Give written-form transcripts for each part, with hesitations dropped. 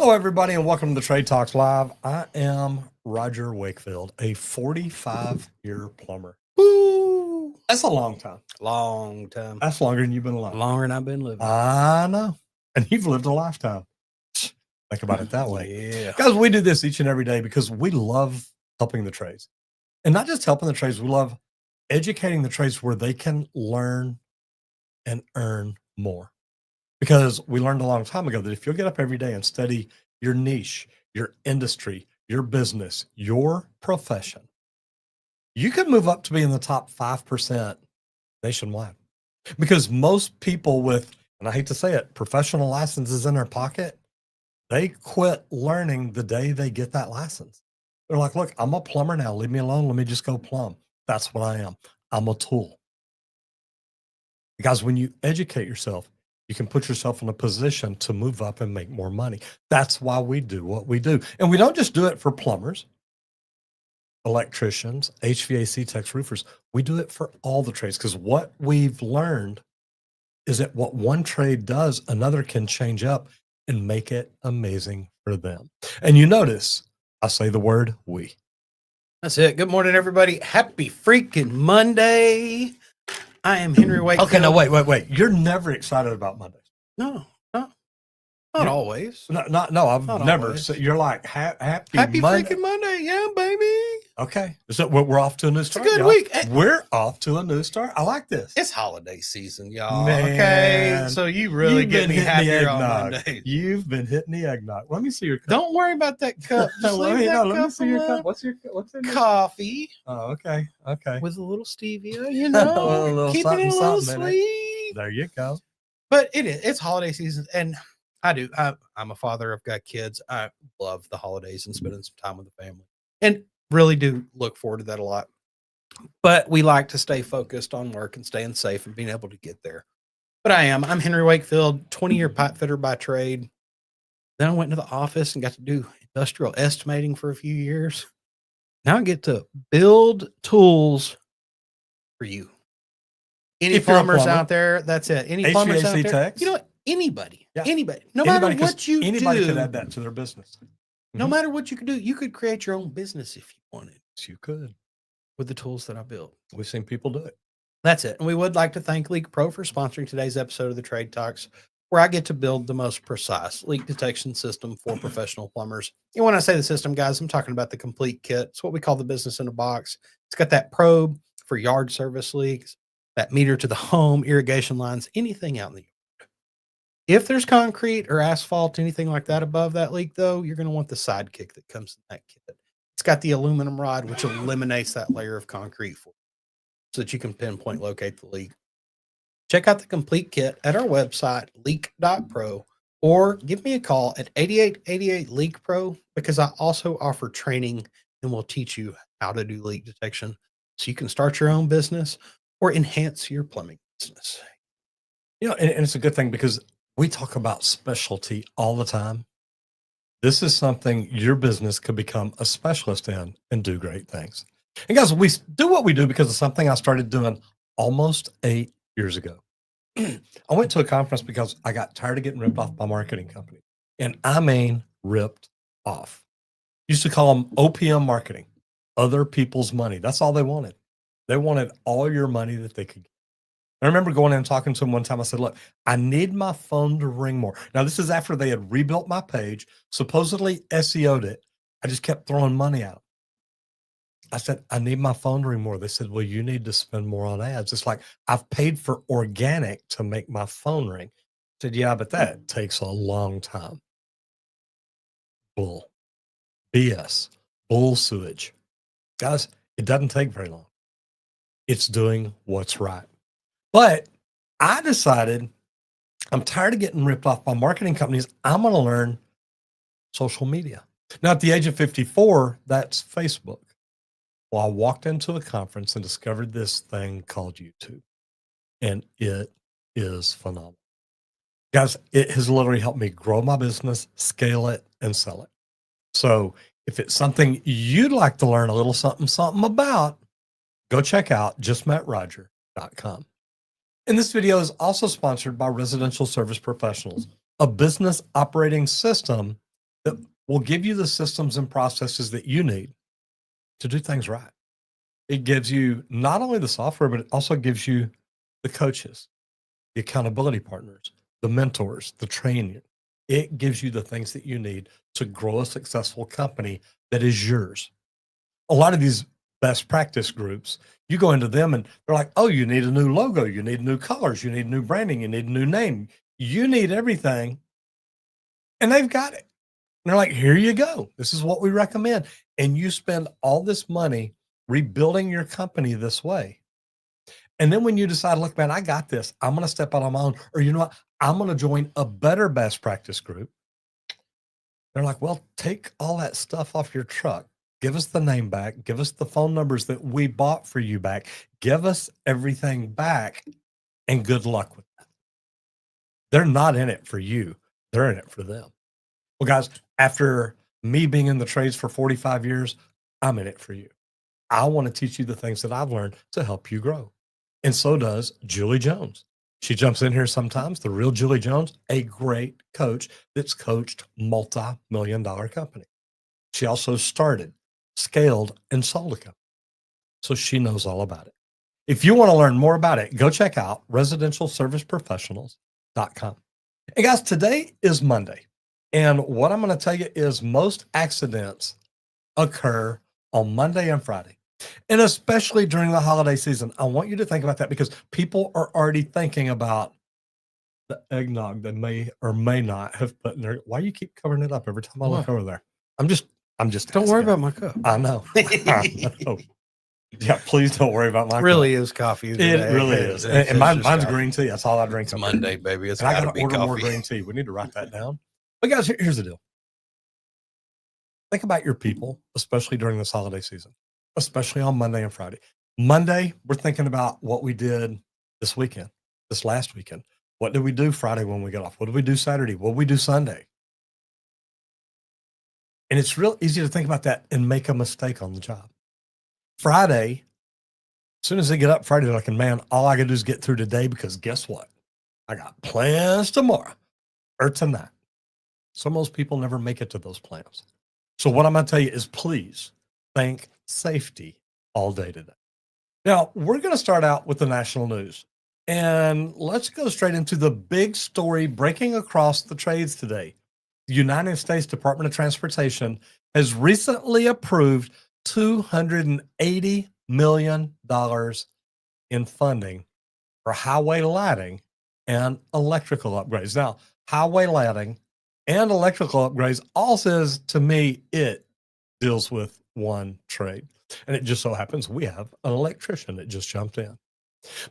Hello, everybody, and welcome to the Trade Talks Live. I am Roger Wakefield, a 45-year plumber. Woo! That's a long time. Long time. That's longer than you've been alive. Longer than I've been living. I know. And you've lived a lifetime. Think about it that way. Yeah. Guys, we do this each and every day because we love helping the trades. And not just helping the trades, we love educating the trades where they can learn and earn more. Because we learned a long time ago that if you'll get up every day and study your niche, your industry, your business, your profession, you could move up to be in the top 5% nationwide. Because most people with, and I hate to say it, professional licenses in their pocket, they quit learning the day they get that license. They're like, look, I'm a plumber now. Leave me alone. Let me just go plumb. That's what I am. I'm a tool. Because when you educate yourself, you can put yourself in a position to move up and make more money. That's why we do what we do. And we don't just do it for plumbers, electricians, HVAC techs, roofers. We do it for all the trades because what we've learned is that what one trade does, another can change up and make it amazing for them. And you notice I say the word we. That's it. Good morning, everybody. Happy freaking Monday. I am Henry Wakefield. Okay, no, wait. You're never excited about Mondays. No, not always. No, I've Not never. always. So you're like, happy Monday. Freaking Monday. Yeah, baby. Okay. So we're off to a new start. It's a good week. We're off to a new start. I like this. It's holiday season, y'all. Man, okay. So you really get me happier on Monday. You've been hitting the eggnog. Let me see your cup. Don't worry about that cup. No, let me see your cup. What's in your coffee? Oh, okay. With a little stevia, you know. Keeping it a little sweet. There you go. But it's holiday season, and I'm a father. I've got kids. I love the holidays and spending some time with the family, and really do look forward to that a lot. But we like to stay focused on work and staying safe and being able to get there. But I'm Henry Wakefield, 20-year pipe fitter by trade. Then I went into the office and got to do industrial estimating for a few years. Now I get to build tools for you. Any plumbers out there, that's it. Any plumbers out there, techs? you know what? Anybody. No Anybody, matter what you anybody do, could add that to their business. No matter what you could do, you could create your own business if you wanted. Yes, you could. With the tools that I built. We've seen people do it. That's it. And we would like to thank LeakPro for sponsoring today's episode of the Trade Talks, where I get to build the most precise leak detection system for professional plumbers. And when I say the system, guys, I'm talking about the complete kit. It's what we call the business in a box. It's got that probe for yard service leaks, that meter to the home, irrigation lines, anything out in the yard. If there's concrete or asphalt, anything like that above that leak, though, you're going to want the sidekick that comes in that kit. It's got the aluminum rod, which eliminates that layer of concrete for you so that you can pinpoint locate the leak. Check out the complete kit at our website, leak.pro, or give me a call at 8888 LeakPro because I also offer training and will teach you how to do leak detection so you can start your own business or enhance your plumbing business. You know, and it's a good thing because we talk about specialty all the time. This is something your business could become a specialist in and do great things. And guys, we do what we do because of something I started doing almost 8 years ago. I went to a conference because I got tired of getting ripped off by marketing companies. And I mean, ripped off. Used to call them OPM marketing, other people's money. That's all they wanted. They wanted all your money that they could get. I remember going in and talking to them one time. I said, look, I need my phone to ring more. Now, this is after they had rebuilt my page, supposedly SEO'd it. I just kept throwing money out. I said, I need my phone to ring more. They said, well, you need to spend more on ads. It's like, I've paid for organic to make my phone ring. I said, yeah, but that takes a long time. Bull. BS. Bull sewage. Guys, it doesn't take very long. It's doing what's right. But I decided I'm tired of getting ripped off by marketing companies. I'm going to learn social media. Now, at the age of 54, that's Facebook. Well, I walked into a conference and discovered this thing called YouTube, and it is phenomenal. Guys, it has literally helped me grow my business, scale it, and sell it. So if it's something you'd like to learn a little something about, go check out justmetroger.com. And this video is also sponsored by Residential Service Professionals, a business operating system that will give you the systems and processes that you need to do things right. It gives you not only the software, but it also gives you the coaches, the accountability partners, the mentors, the training. It gives you the things that you need to grow a successful company that is yours. A lot of these best practice groups, you go into them and they're like, oh, you need a new logo, you need new colors, you need new branding, you need a new name, you need everything. And they've got it. And they're like, here you go. This is what we recommend. And you spend all this money rebuilding your company this way. And then when you decide, look, man, I got this, I'm going to step out on my own, or you know what, I'm going to join a better best practice group. They're like, well, take all that stuff off your truck. Give us the name back. Give us the phone numbers that we bought for you back. Give us everything back, and good luck with that. They're not in it for you. They're in it for them. Well, guys, after me being in the trades for 45 years, I'm in it for you. I want to teach you the things that I've learned to help you grow. And so does Julie Jones. She jumps in here sometimes, the real Julie Jones, a great coach that's coached multi-million-dollar company. She also started, scaled, and sold a company. So she knows all about it. If you want to learn more about it, go check out residentialserviceprofessionals.com. And guys, today is Monday. And what I'm going to tell you is most accidents occur on Monday and Friday. And especially during the holiday season, I want you to think about that because people are already thinking about the eggnog they may or may not have put in there. Why you keep covering it up every time I look over there? I'm just Don't worry asking. about my cup. I know. I know. Yeah, please don't worry about my Really cup. is coffee. It Today. really is. It's And just mine's coffee. green tea. That's all I drink. It's Monday, baby. It's And I gotta got to be order more coffee. green tea. We need to write that down. But guys, here's the deal. Think about your people, especially during this holiday season, especially on Monday and Friday. Monday, we're thinking about what we did this weekend, this last weekend. What did we do Friday when we got off? What did we do Saturday? What did we do Sunday? And it's real easy to think about that and make a mistake on the job. Friday, as soon as they get up Friday, they're like, man, all I got to do is get through today because guess what? I got plans tomorrow or tonight. Some of those people never make it to those plans. So what I'm going to tell you is please think safety all day today. Now, we're going to start out with the national news. And let's go straight into the big story breaking across the trades today. The United States Department of Transportation has recently approved $280 million in funding for highway lighting and electrical upgrades. Now, highway lighting and electrical upgrades all says to me it deals with one trade. And it just so happens we have an electrician that just jumped in.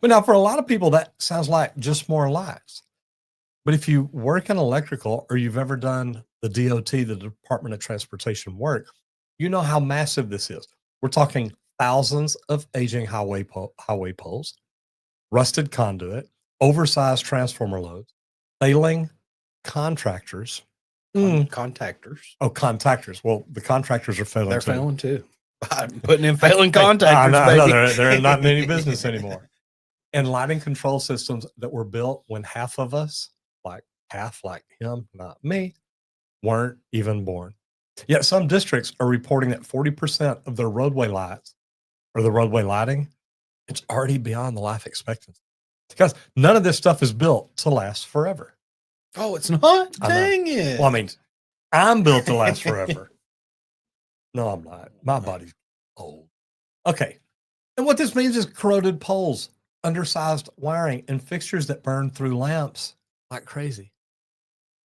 But now for a lot of people, that sounds like just more lights. But if you work in electrical or you've ever done the DOT, the Department of Transportation work, you know how massive this is. We're talking thousands of aging highway poles, rusted conduit, oversized transformer loads, failing contractors. Contactors. Oh, contractors. Well, the contractors are failing They're too. failing too. I'm putting in failing I contactors, know, baby. they're not in any business anymore. And lighting control systems that were built when half of us, like him, not me, weren't even born. Yet some districts are reporting that 40% of their roadway lights or the roadway lighting, it's already beyond the life expectancy. Because none of this stuff is built to last forever. Oh, it's not? I know. Dang it. Well, I mean, I'm built to last forever. No, I'm not. My body's old. Okay. And what this means is corroded poles, undersized wiring, and fixtures that burn through lamps like crazy.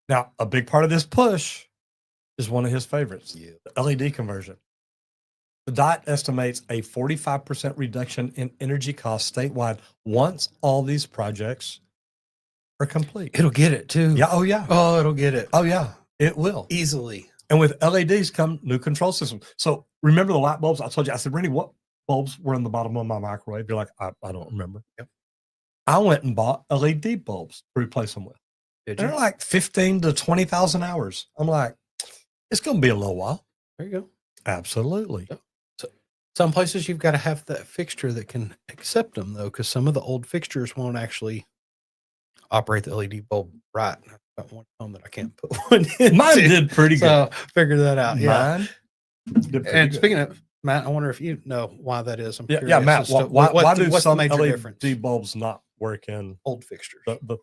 Now, a big part of this push is one of his favorites, the LED conversion. The DOT estimates a 45% reduction in energy costs statewide once all these projects are complete. It'll get it too. Yeah. Oh, yeah. Oh, it'll get it. Oh, yeah. It will. Easily. And with LEDs come new control systems. So remember the light bulbs? I told you, I said, Randy, what bulbs were in the bottom of my microwave? You're like, I don't remember. Yep. I went and bought LED bulbs to replace them with. They're like 15 to 20,000 hours. I'm like, it's going to be a little while. There you go. Absolutely. Yep. So some places you've got to have that fixture that can accept them though, because some of the old fixtures won't actually operate the LED bulb right. got one home that I can't put one in. Mine did pretty good. So figure that out. Yeah. Mine did pretty And good. speaking of Matt, I wonder if you know why that is. I'm Yeah, curious. Matt. as to Why do what's some the major LED difference? bulbs not work in Old fixtures. the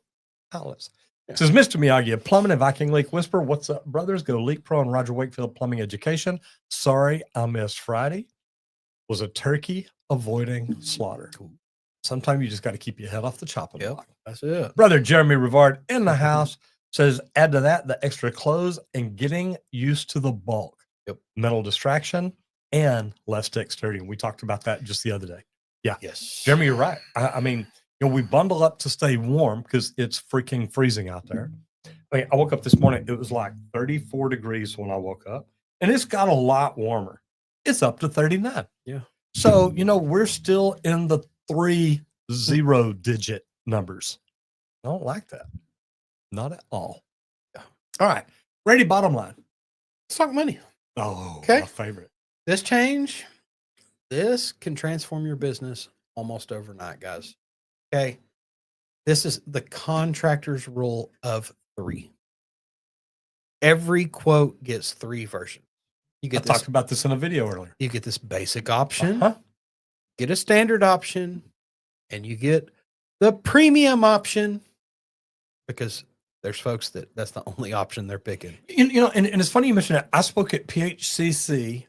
outlets? Yeah. Says Mr. Miyagi, a plumbing and vacuum leak whisper. What's up, brothers? Go LeakPro and Roger Wakefield Plumbing Education. Sorry, I missed Friday. Was a turkey avoiding slaughter. Sometimes you just got to keep your head off the chopping block. That's it. Brother Jeremy Rivard in the house says, add to that the extra clothes and getting used to the bulk. Yep. Mental distraction and less dexterity. And we talked about that just the other day. Yeah. Yes. Jeremy, you're right. I mean, we bundle up to stay warm because it's freaking freezing out there. I woke up this morning. It was like 34 degrees when I woke up, and it's got a lot warmer. It's up to 39. Yeah. So, we're still in the 3 0-digit numbers. I don't like that. Not at all. Yeah. All right. Ready, bottom line. Let's talk money. Oh, okay. My favorite. This can transform your business almost overnight, guys. Okay. This is the contractor's rule of 3. Every quote gets 3 versions. You get talked about this in a video earlier. You get this basic option, get a standard option, and you get the premium option, because there's folks that's the only option they're picking. And it's funny you mentioned that. I spoke at PHCC.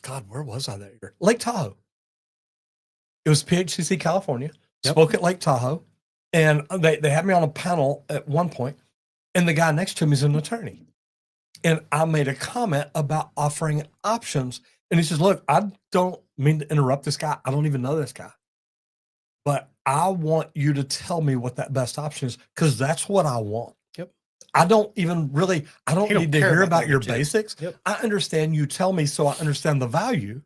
God, where was I that year? Lake Tahoe. It was PHCC, California. Yep. Spoke at Lake Tahoe. And they had me on a panel at one point, and the guy next to me is an attorney. And I made a comment about offering options. And he says, look, I don't mean to interrupt this guy. I don't even know this guy. But I want you to tell me what that best option is, because that's what I want. Yep. I don't need to hear about your basics. Yep. I understand you tell me so I understand the value.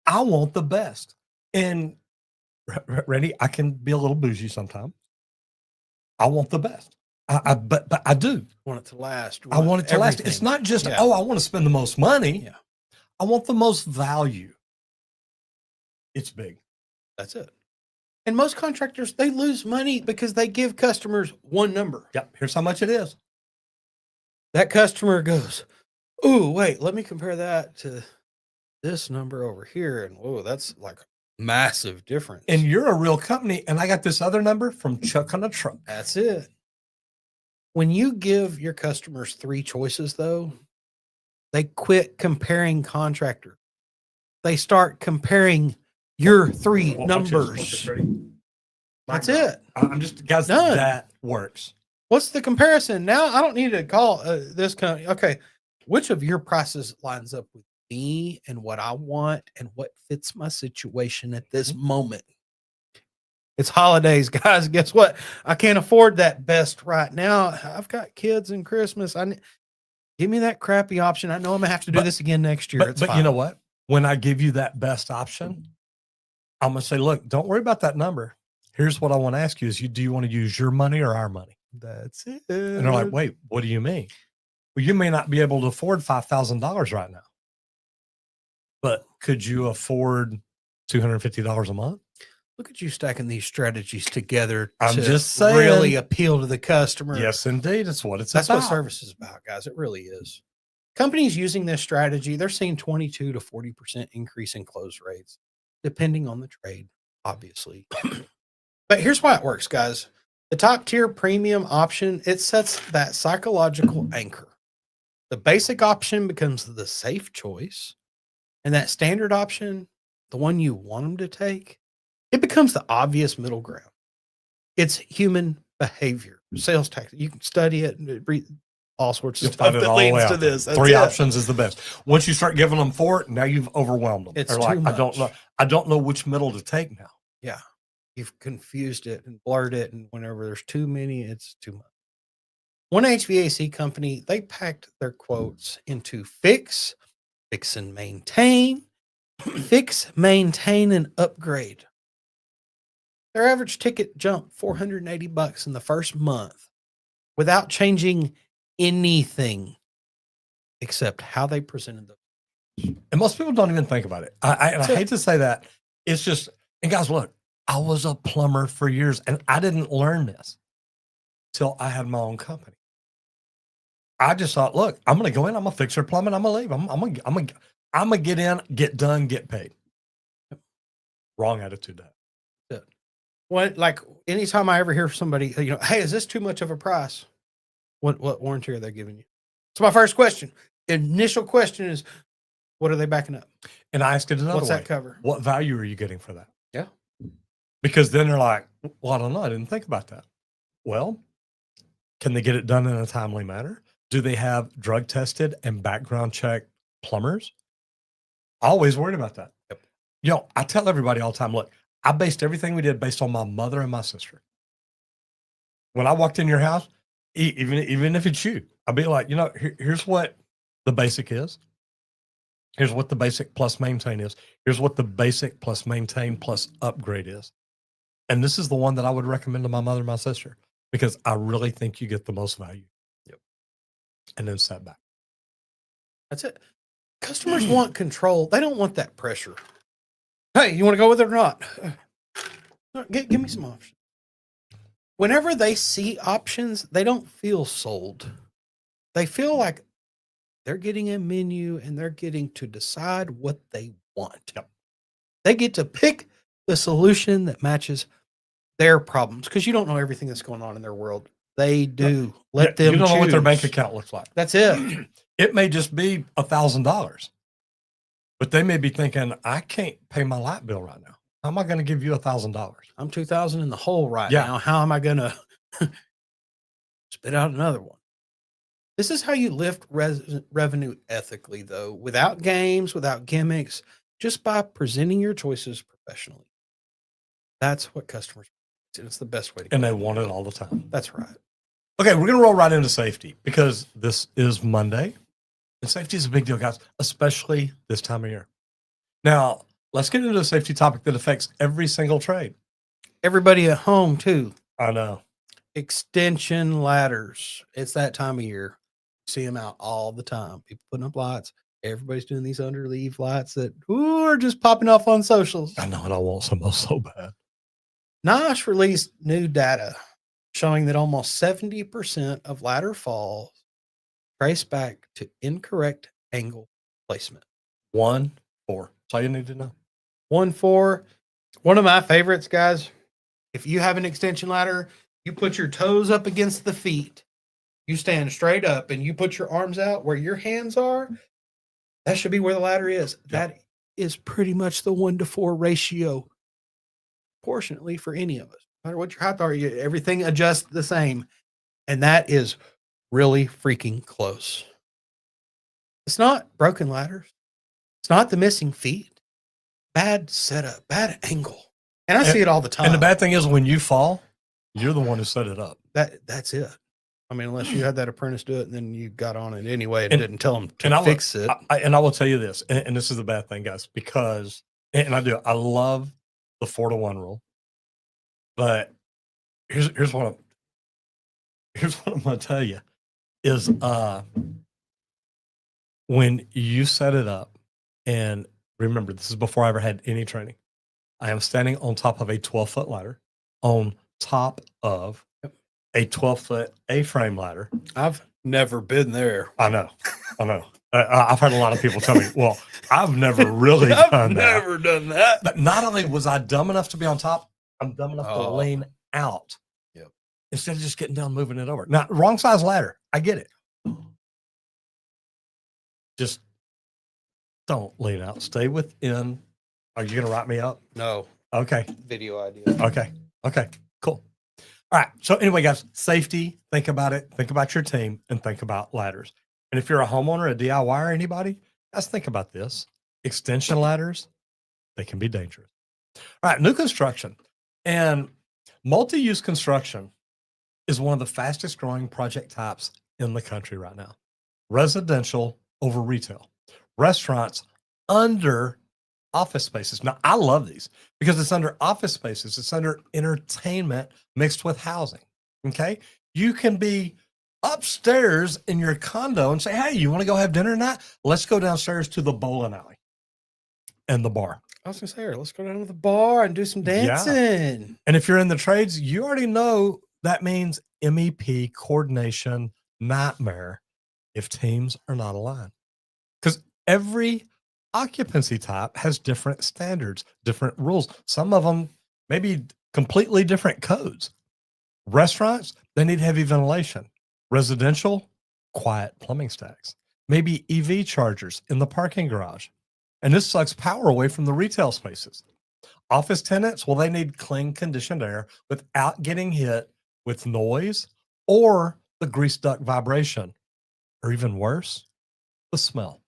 I want the best. And ready, I can be a little bougie sometimes. I want the best. But I do want it to last. I want it to last. It's not just, I want to spend the most money. Yeah. I want the most value. It's big. That's it. And most contractors, they lose money because they give customers one number. Yep. Here's how much it is. That customer goes, "Ooh, wait, let me compare that to this number over here." And whoa, that's like a massive difference. And you're a real company, and I got this other number from Chuck on a truck. That's it. When you give your customers 3 choices, though, they quit comparing contractors. They start comparing your 3 numbers. That's it. I'm just, guys, done. That works. What's the comparison? Now I don't need to call this company. Okay. Which of your prices lines up with me and what I want and what fits my situation at this moment? It's holidays, guys. Guess what? I can't afford that best right now. I've got kids and Christmas. Give me that crappy option. I know I'm gonna have to do this again next year. But you know what? When I give you that best option, I'm gonna say, look, don't worry about that number. Here's what I want to ask you: do you want to use your money or our money? That's it. And they're like, wait, what do you mean? Well, you may not be able to afford $5,000 right now, but could you afford $250 a month? Look at you stacking these strategies together. I'm just saying, really appeal to the customer. Yes, indeed. It's what it's That's about. what service is about, guys. It really is. Companies using this strategy, they're seeing 22 to 40% increase in close rates, depending on the trade, obviously. But here's why it works, guys. The top tier premium option, it sets that psychological anchor. The basic option becomes the safe choice. And that standard option, the one you want them to take, it becomes the obvious middle ground. It's human behavior, sales tactics. You can study it and read all sorts of stuff that leads to this. That's 3 it. options is the best. Once you start giving them 4, now you've overwhelmed them. It's They're too like, much. I don't know which middle to take now. Yeah. You've confused it and blurred it. And whenever there's too many, it's too much. One HVAC company, they packed their quotes into fix and maintain, fix, maintain, and upgrade. Their average ticket jumped $480 in the first month without changing anything except how they presented them. And most people don't even think about it. I hate to say that. It's just, and guys, look, I was a plumber for years and I didn't learn this. till I had my own company. I just thought, look, I'm going to go in, I'm going to fix your plumbing, I'm going to leave. I'm going to get in, get done, get paid. Wrong attitude. What, like anytime I ever hear somebody, hey, is this too much of a price? What warranty are they giving you? It's my first question. Initial question is, what are they backing up? And I asked it another way. What's that cover? What value are you getting for that? Yeah. Because then they're like, well, I don't know. I didn't think about that. Well, can they get it done in a timely manner? Do they have drug tested and background check plumbers? Always worried about that. Yep. I tell everybody all the time, look, I based everything we did based on my mother and my sister. When I walked in your house, even if it's you, I'd be like, here's what the basic is. Here's what the basic plus maintain is. Here's what the basic plus maintain plus upgrade is. And this is the one that I would recommend to my mother and my sister because I really think you get the most value. Yep. And then set back. That's it. Customers want control. They don't want that pressure. Hey, you want to go with it or not? Give me some options. Whenever they see options, they don't feel sold. They feel like they're getting a menu and they're getting to decide what they want. Yep. They get to pick the solution that matches their problems because you don't know everything that's going on in their world. They do. Let them You don't know what their choose. bank account looks like. That's it. It may just be $1,000, but they may be thinking, I can't pay my light bill right now. How am I going to give you $1,000? I'm 2,000 in the hole right now. How am I going to spit out another one? This is how you lift revenue ethically, though, without games, without gimmicks, just by presenting your choices professionally. That's what customers want, and it's the best way to go. And they want it all the time. That's right. Okay, we're going to roll right into safety because this is Monday. And safety is a big deal, guys, especially this time of year. Now, let's get into a safety topic that affects every single trade. Everybody at home, too. I know. Extension ladders. It's that time of year. You see them out all the time. People putting up lights. Everybody's doing these underleaf lights that are just popping off on socials. I know, and I want some of those so bad. NIOSH released new data showing that almost 70% of ladder falls trace back to incorrect angle placement. 1-4. That's all you need to know. 1-4. One of my favorites, guys. If you have an extension ladder, you put your toes up against the feet, you stand straight up, and you put your arms out where your hands are. That should be where the ladder is. Yep. That is pretty much the 1-to-4 ratio, proportionately for any of us. No matter what your height are, everything adjusts the same. And that is really freaking close. It's not broken ladders. It's not the missing feet. Bad setup, bad angle. And I see it all the time. And the bad thing is when you fall, you're the one who set it up. That's it. I mean, unless you had that apprentice do it and then you got on it anyway and didn't tell them to fix it. And I will tell you this, and this is the bad thing, guys, because, and I love the 4-to-1 rule, but here's what I'm going to tell you is when you set it up, and remember, this is before I ever had any training. I am standing on top of a 12-foot ladder, on top of a 12-foot A-frame ladder. I've never been there. I know. I've heard a lot of people tell me, well, I've never really done that. Never done that. But not only was I dumb enough to be on top, I'm dumb enough to lean out. Yep. Instead of just getting down, moving it over. Now, wrong size ladder. I get it. Just don't lean out. Stay within. Are you going to write me up? No. Okay. Video idea. Okay. Cool. All right. So anyway, guys, safety, think about it. Think about your team and think about ladders. And if you're a homeowner, a DIY, or anybody, guys, think about this. Extension ladders, they can be dangerous. All right. New construction and multi-use construction is one of the fastest growing project types in the country right now. Residential over retail. Restaurants under office spaces. Now, I love these because it's under office spaces. It's under entertainment mixed with housing. Okay. You can be upstairs in your condo and say, hey, you want to go have dinner tonight? Let's go downstairs to the bowling alley and the bar. I was going to say, let's go down to the bar and do some dancing. Yeah. And if you're in the trades, you already know that means MEP coordination nightmare if teams are not aligned. Because every occupancy type has different standards, different rules. Some of them maybe completely different codes. Restaurants, they need heavy ventilation. Residential, quiet plumbing stacks. Maybe EV chargers in the parking garage. And this sucks power away from the retail spaces. Office tenants, well, they need clean conditioned air without getting hit with noise or the grease duct vibration, or even worse, the smell.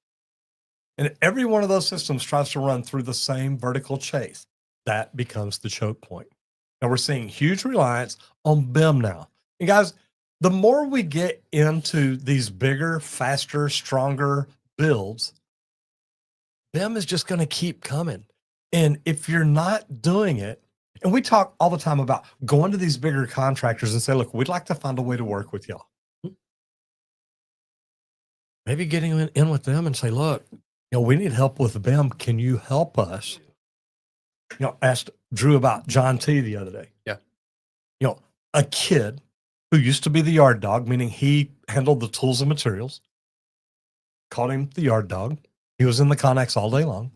And every one of those systems tries to run through the same vertical chase. That becomes the choke point. And we're seeing huge reliance on BIM now. And guys, the more we get into these bigger, faster, stronger builds, BIM is just going to keep coming. And if you're not doing it, and we talk all the time about going to these bigger contractors and say, look, we'd like to find a way to work with y'all. Maybe getting in with them and say, look, we need help with BIM. Can you help us? Asked Drew about John T the other day. Yeah. A kid who used to be the yard dog, meaning he handled the tools and materials, called him the yard dog. He was in the Connex all day long.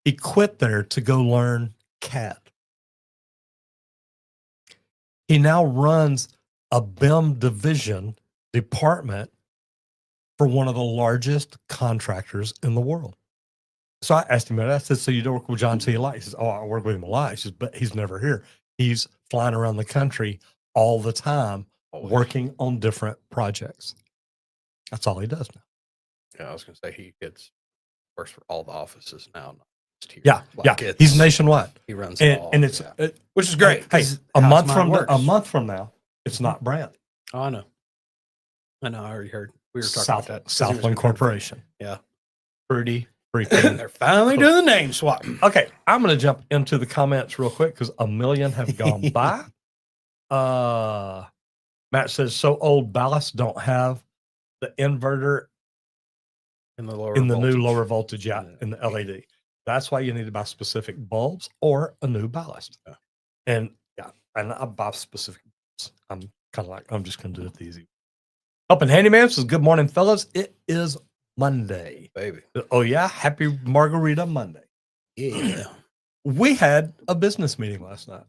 He quit there to go learn CAD. He now runs a BIM division department for one of the largest contractors in the world. So I asked him about it. I said, so you don't work with John T a lot? He says, oh, I work with him a lot. He says, but he's never here. He's flying around the country all the time, working on different projects. That's all he does now. Yeah, I was going to say he works for all the offices now. Not just here. Yeah, he's nationwide. He runs it all, and it's which is great. Hey, a month from now, it's not Brand. Oh, I know. I already heard. We were talking about that. Southland Corporation. Yeah, pretty freaking. They're finally doing the name swap. Okay, I'm going to jump into the comments real quick because a million have gone by. Matt says, so old ballasts don't have the inverter in the new lower voltage, yeah, in the LED. That's why you need to buy specific bulbs or a new ballast. Yeah. And I buy specific bulbs. I'm kind of like, I'm just going to do it the easy. Helping Handyman says, good morning, fellas. It is Monday. Baby. Oh, yeah. Happy Margarita Monday. Yeah. We had a business meeting last night.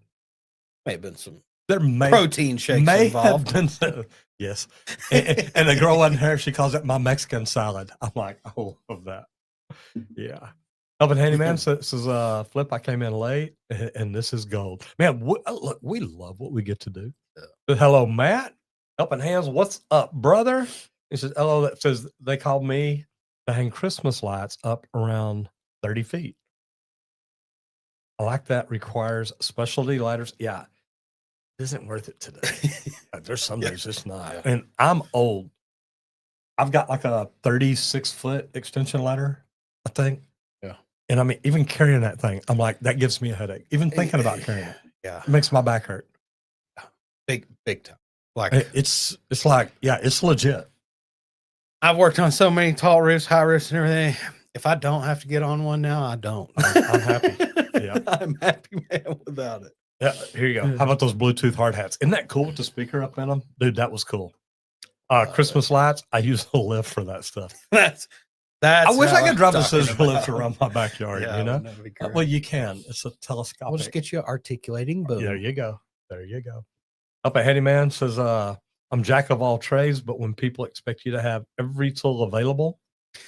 May have been some protein shakes involved. Have been yes. And the girl wasn't here. She calls it my Mexican salad. I'm like, oh, love that. Yeah. Helping Handyman says, Flip, I came in late and this is gold. Man, look, we love what we get to do. Yeah. Hello, Matt. Helping Hands, what's up, brother? He says, hello, that says they called me to hang Christmas lights up around 30 feet. I like that. Requires specialty lighters. Yeah. It isn't worth it today. There's some days it's not. Yeah. And I'm old. I've got like a 36-foot extension ladder, I think. Yeah. And I mean, even carrying that thing, I'm like, that gives me a headache. Even thinking about carrying it. Yeah. It makes my back hurt. Big time. Like it's like, yeah, it's legit. I've worked on so many tall roofs, high roofs, and everything. If I don't have to get on one now, I don't. I'm happy. Yeah, I'm happy, man, without it. Yeah, here you go. How about those Bluetooth hard hats? Isn't that cool with the speaker up in them, dude? That was cool. Christmas lights. I use a lift for that stuff. That's. I wish I could drive a scissor lift around my backyard. Yeah, you know, well, you can. It's a telescopic. We'll just get you an articulating boom. There you go. There you go. Up a Handyman says, I'm jack of all trades, but when people expect you to have every tool available,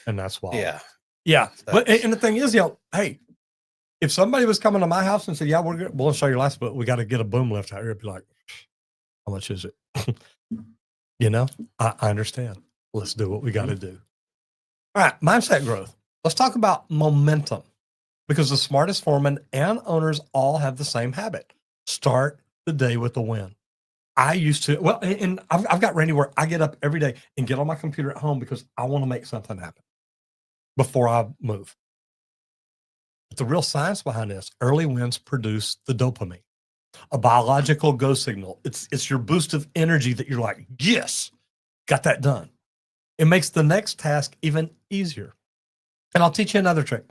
and that's why. Yeah. Yeah. But and the thing is, hey, if somebody was coming to my house and said, yeah, we'll show your last, but we got to get a boom lift out here, I'd be like, how much is it? I understand. Let's do what we got to do. All right. Mindset growth. Let's talk about momentum, because the smartest foremen and owners all have the same habit. Start the day with a win. I used to, and I've got Randy where I get up every day and get on my computer at home because I want to make something happen before I move. But the real science behind this, early wins produce the dopamine, a biological go signal. It's your boost of energy that you're like, yes, got that done. It makes the next task even easier. And I'll teach you another trick.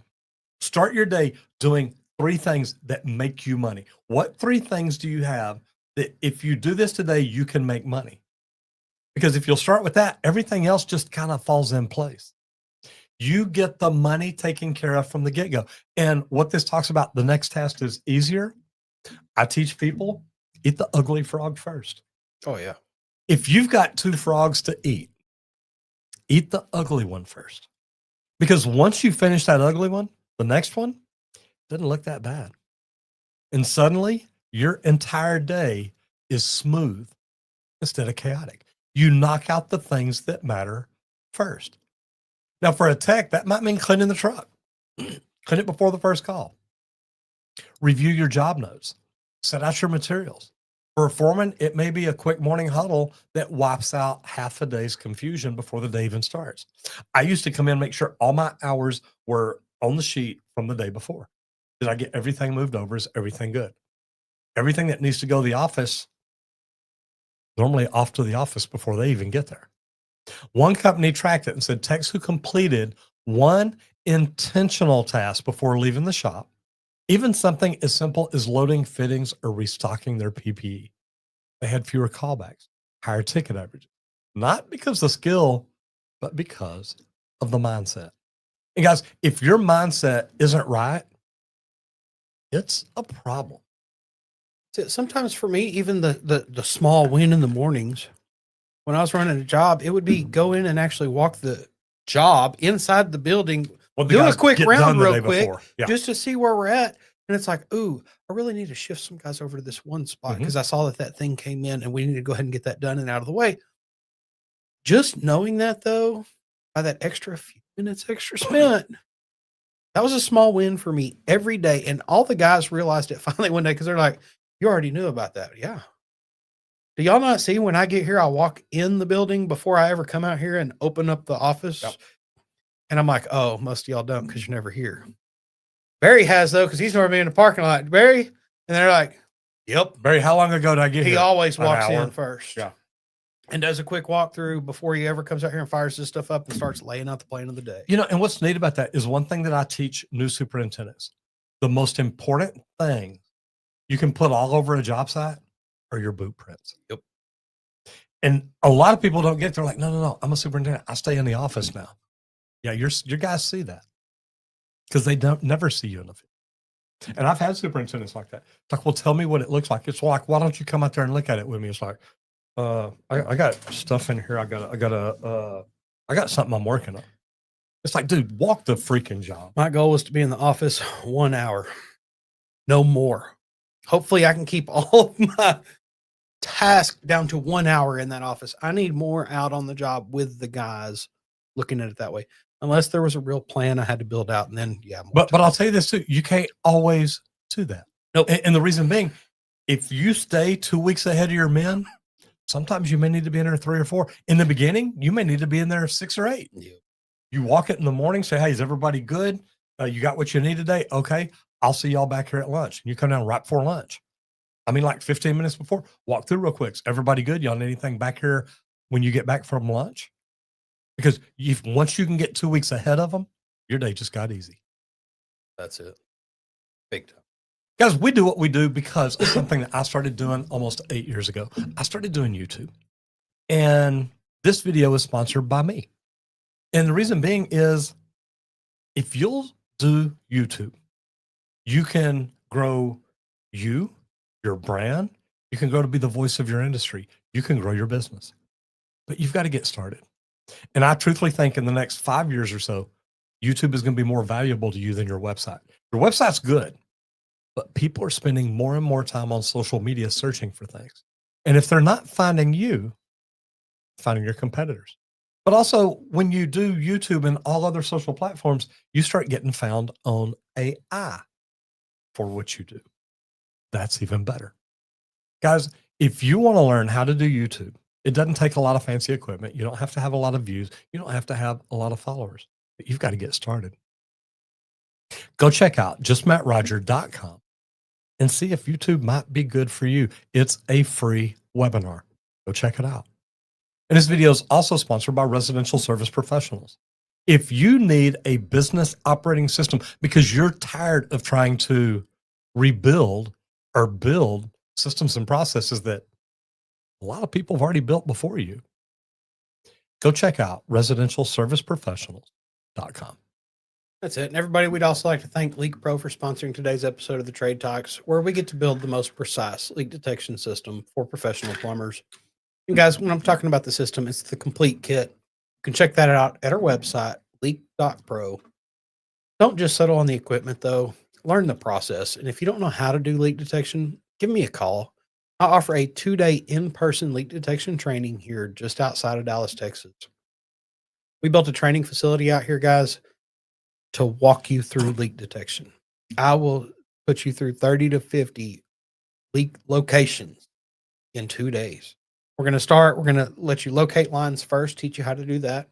Start your day doing 3 things that make you money. What 3 things do you have that if you do this today, you can make money. Because if you'll start with that, everything else just kind of falls in place. You get the money taken care of from the get-go. And what this talks about, the next test is easier. I teach people, eat the ugly frog first. Oh, yeah. If you've got 2 frogs to eat the ugly one first. Because once you finish that ugly one, the next one doesn't look that bad. And suddenly your entire day is smooth instead of chaotic. You knock out the things that matter first. Now, for a tech, that might mean cleaning the truck. Clean it before the first call. Review your job notes. Set out your materials. For a foreman, it may be a quick morning huddle that wipes out half a day's confusion before the day even starts. I used to come in and make sure all my hours were on the sheet from the day before. Did I get everything moved over? Is everything good? Everything that needs to go to the office, normally off to the office before they even get there. One company tracked it and said techs who completed one intentional task before leaving the shop, even something as simple as loading fittings or restocking their PPE, they had fewer callbacks, higher ticket averages, not because of skill, but because of the mindset. And guys, if your mindset isn't right, it's a problem. Sometimes for me, even the small win in the mornings, when I was running a job, it would be go in and actually walk the job inside the building, do a quick round real quick, just to see where we're at. And it's like, ooh, I really need to shift some guys over to this one spot because I saw that thing came in and we need to go ahead and get that done and out of the way. Just knowing that, though, by that extra few minutes extra spent, that was a small win for me every day. And all the guys realized it finally one day because they're like, you already knew about that. Yeah. Do y'all not see when I get here, I walk in the building before I ever come out here and open up the office? Yep. And I'm like, oh, most of y'all don't because you're never here. Barry has, though, because he's normally in the parking lot. Barry? And they're like, yep. Barry, how long ago did I get here? He always walks in first. Yeah. And does a quick walkthrough before he ever comes out here and fires this stuff up and starts laying out the plan of the day. You know, and what's neat about that is one thing that I teach new superintendents. The most important thing you can put all over a job site are your boot prints. Yep. And a lot of people don't get, they're like, no, I'm a superintendent. I stay in the office now. Yeah, your guys see that because they don't never see you in the field. And I've had superintendents like that. It's like, well, tell me what it looks like. It's like, why don't you come out there and look at it with me? It's like, I got stuff in here. I got something I'm working on. It's like, dude, walk the freaking job. My goal was to be in the office 1 hour, no more. Hopefully I can keep all of my tasks down to 1 hour in that office. I need more out on the job with the guys looking at it that way. Unless there was a real plan I had to build out, and then But I'll tell you this too: you can't always do that. Nope. And the reason being, if you stay 2 weeks ahead of your men, sometimes you may need to be in there 3 or 4. In the beginning, you may need to be in there 6 or 8. Yeah. You walk it in the morning, say, "Hey, is everybody good? You got what you need today? Okay, I'll see y'all back here at lunch." And you come down right before lunch. I mean, like 15 minutes before. Walk through real quick. Is everybody good? Y'all need anything back here when you get back from lunch? Because once you can get 2 weeks ahead of them, your day just got easy. That's it. Big time. Guys, we do what we do because of something that I started doing almost 8 years ago. I started doing YouTube. And this video is sponsored by me. And the reason being is if you'll do YouTube, you can grow your brand. You can grow to be the voice of your industry. You can grow your business. But you've got to get started. And I truthfully think in the next 5 years or so, YouTube is going to be more valuable to you than your website. Your website's good, but people are spending more and more time on social media searching for things. And if they're not finding you, finding your competitors. But also when you do YouTube and all other social platforms, you start getting found on AI for what you do. That's even better. Guys, if you want to learn how to do YouTube, it doesn't take a lot of fancy equipment. You don't have to have a lot of views. You don't have to have a lot of followers, but you've got to get started. Go check out justmattroger.com and see if YouTube might be good for you. It's a free webinar. Go check it out. And this video is also sponsored by Residential Service Professionals. If you need a business operating system because you're tired of trying to rebuild or build systems and processes that a lot of people have already built before you. Go check out residentialserviceprofessionals.com. That's it. And everybody, we'd also like to thank LeakPro for sponsoring today's episode of the Trade Talks, where we get to build the most precise leak detection system for professional plumbers. And guys, when I'm talking about the system, it's the complete kit. You can check that out at our website, leak.pro. Don't just settle on the equipment, though. Learn the process. And if you don't know how to do leak detection, give me a call. I offer a 2-day in-person leak detection training here just outside of Dallas, Texas. We built a training facility out here, guys, to walk you through leak detection. I will put you through 30 to 50 leak locations in 2 days. We're going to let you locate lines first, teach you how to do that.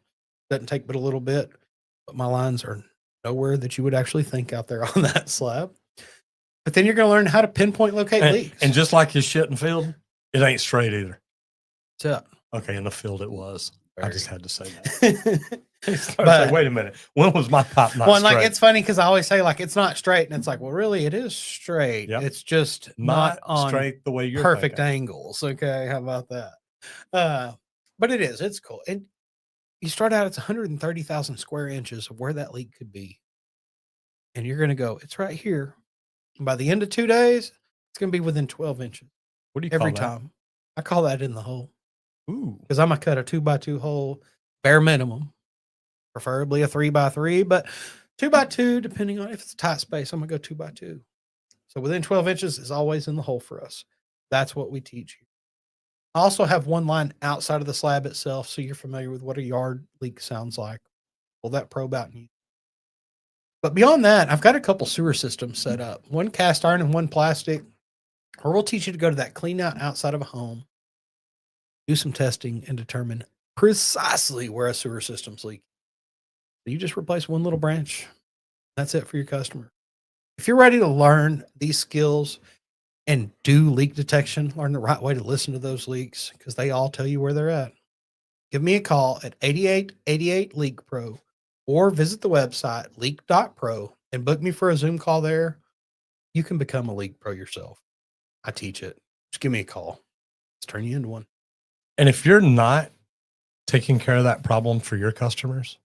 Doesn't take but a little bit, but my lines are nowhere that you would actually think out there on that slab. But then you're going to learn how to pinpoint locate leaks. And just like his shit in field, it ain't straight either. So, okay, in the field it was. I just had to say that. But wait a minute. When was my pipe not well, straight? like, it's funny because I always say, like, it's not straight. And it's like, well, really, it is straight. Yep. It's just not on straight the way you're perfect angles. Okay. How about that? But it is. It's cool. And you start out, it's 130,000 square inches of where that leak could be. And you're going to go, it's right here. And by the end of 2 days, it's going to be within 12 inches. What do you every call that? time? I call that in the hole. Ooh. Because I'm going to cut a 2x2 hole, bare minimum, preferably a 3x3, but 2x2, depending on if it's a tight space, I'm going to go 2x2. So within 12 inches is always in the hole for us. That's what we teach you. I also have one line outside of the slab itself, so you're familiar with what a yard leak sounds like. Pull that probe out and use it. But beyond that, I've got a couple sewer systems set up, one cast iron and one plastic, or we'll teach you to go to that clean out outside of a home, do some testing, and determine precisely where a sewer system's leaking. So you just replace one little branch. That's it for your customer. If you're ready to learn these skills and do leak detection, learn the right way to listen to those leaks, because they all tell you where they're at, give me a call at 8888 LeakPro or visit the website leak.pro and book me for a Zoom call there. You can become a Leak Pro yourself. I teach it. Just give me a call. Let's turn you into one. And if you're not taking care of that problem for your customers,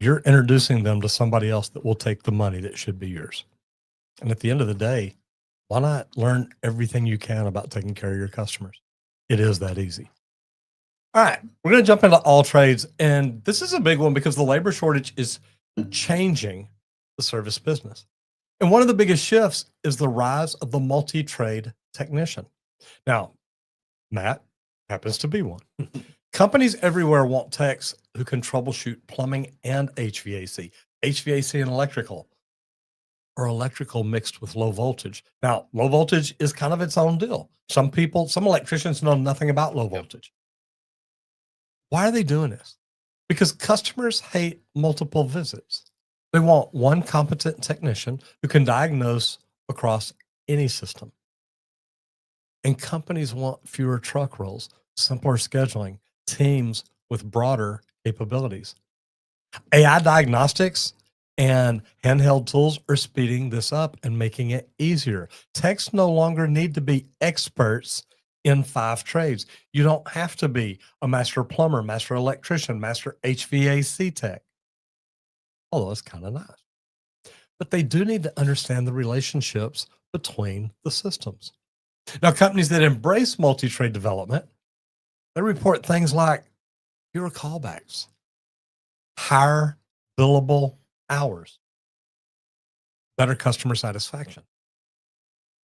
you're introducing them to somebody else that will take the money that should be yours. And at the end of the day, why not learn everything you can about taking care of your customers? It is that easy. All right, we're going to jump into all trades. And this is a big one because the labor shortage is changing the service business. And one of the biggest shifts is the rise of the multi-trade technician. Now, Matt happens to be one. Companies everywhere want techs who can troubleshoot plumbing and HVAC, HVAC and electrical, or electrical mixed with low voltage. Now, low voltage is kind of its own deal. Some electricians know nothing about low voltage. Why are they doing this? Because customers hate multiple visits. They want one competent technician who can diagnose across any system. And companies want fewer truck rolls, simpler scheduling, teams with broader capabilities. AI diagnostics and handheld tools are speeding this up and making it easier. Techs no longer need to be experts in 5 trades. You don't have to be a master plumber, master electrician, master HVAC tech. Although it's kind of nice. But they do need to understand the relationships between the systems. Now, companies that embrace multi-trade development, they report things like fewer callbacks, higher billable hours, better customer satisfaction,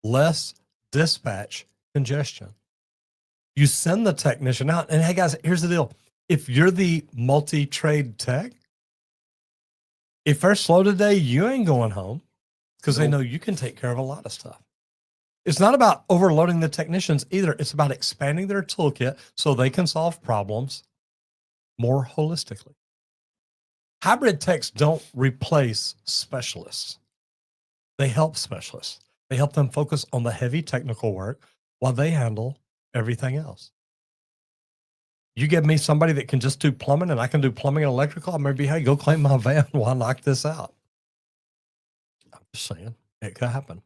less dispatch congestion. You send the technician out, and hey guys, here's the deal. If you're the multi-trade tech, if they're slow today, you ain't going home because they know you can take care of a lot of stuff. It's not about overloading the technicians either. It's about expanding their toolkit so they can solve problems more holistically. Hybrid techs don't replace specialists. They help specialists. They help them focus on the heavy technical work while they handle everything else. You give me somebody that can just do plumbing and I can do plumbing and electrical, I may be, hey, go clean my van while I knock this out. I'm just saying, it could happen.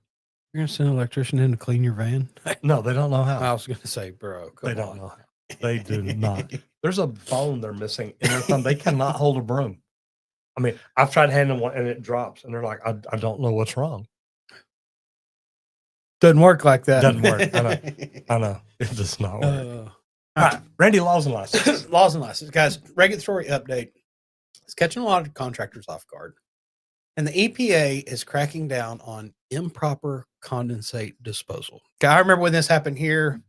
You're gonna send an electrician in to clean your van? No, they don't know how. I was gonna say, bro, come They don't on. know how. They do not. There's a bone they're missing in their thumb. They cannot hold a broom. I mean, I've tried handing one and it drops, and they're like, I don't know what's wrong. Doesn't work like that. Doesn't work. I know. It does not work. All right, Randy, laws and licenses. Laws and licenses, guys. Regulatory update. It's catching a lot of contractors off guard, and the EPA is cracking down on improper condensate disposal. I remember when this happened here,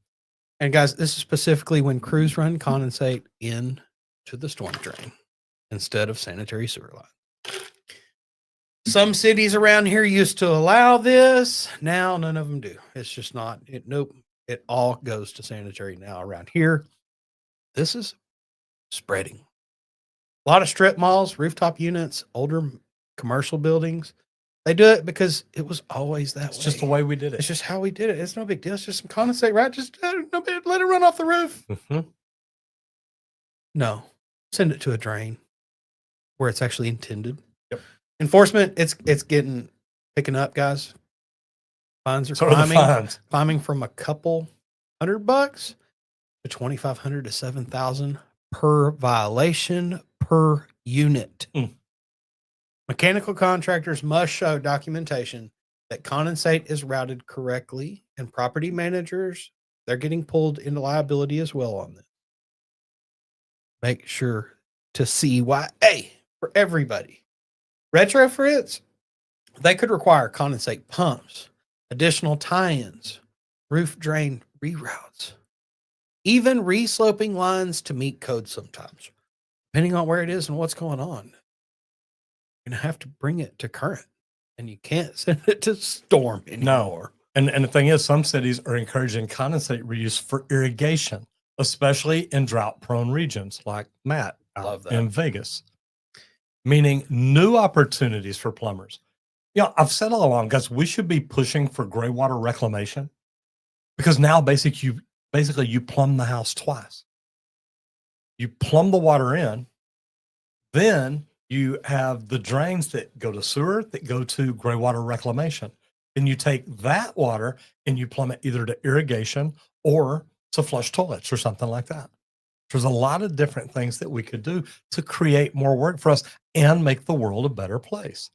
and guys, this is specifically when crews run condensate into the storm drain instead of sanitary sewer line. Some cities around here used to allow this. Now none of them do. It's just not. Nope. It all goes to sanitary now around here. This is spreading. A lot of strip malls, rooftop units, older commercial buildings. They do it because it was always that way. It's just the way we did it. It's just how we did it. It's no big deal. It's just some condensate, right? Just let it run off the roof. Mm-hmm. No, send it to a drain where it's actually intended. Yep. Enforcement, it's picking up, guys. Fines are climbing from a couple $100 to $2,500 to $7,000 per violation per unit. Mechanical contractors must show documentation that condensate is routed correctly, and property managers, they're getting pulled into liability as well on this. Make sure to CYA for everybody. Retrofits, they could require condensate pumps, additional tie-ins, roof drain reroutes, even resloping lines to meet code sometimes, depending on where it is and what's going on. You're going to have to bring it to current, and you can't send it to storm anymore. No. And the thing is, some cities are encouraging condensate reuse for irrigation, especially in drought-prone regions like Matt out in Vegas, meaning new opportunities for plumbers. I've said all along, guys, we should be pushing for gray water reclamation, because now basically you plumb the house twice. You plumb the water in, then you have the drains that go to sewer that go to gray water reclamation. Then you take that water and you plumb it either to irrigation or to flush toilets or something like that. There's a lot of different things that we could do to create more work for us and make the world a better place.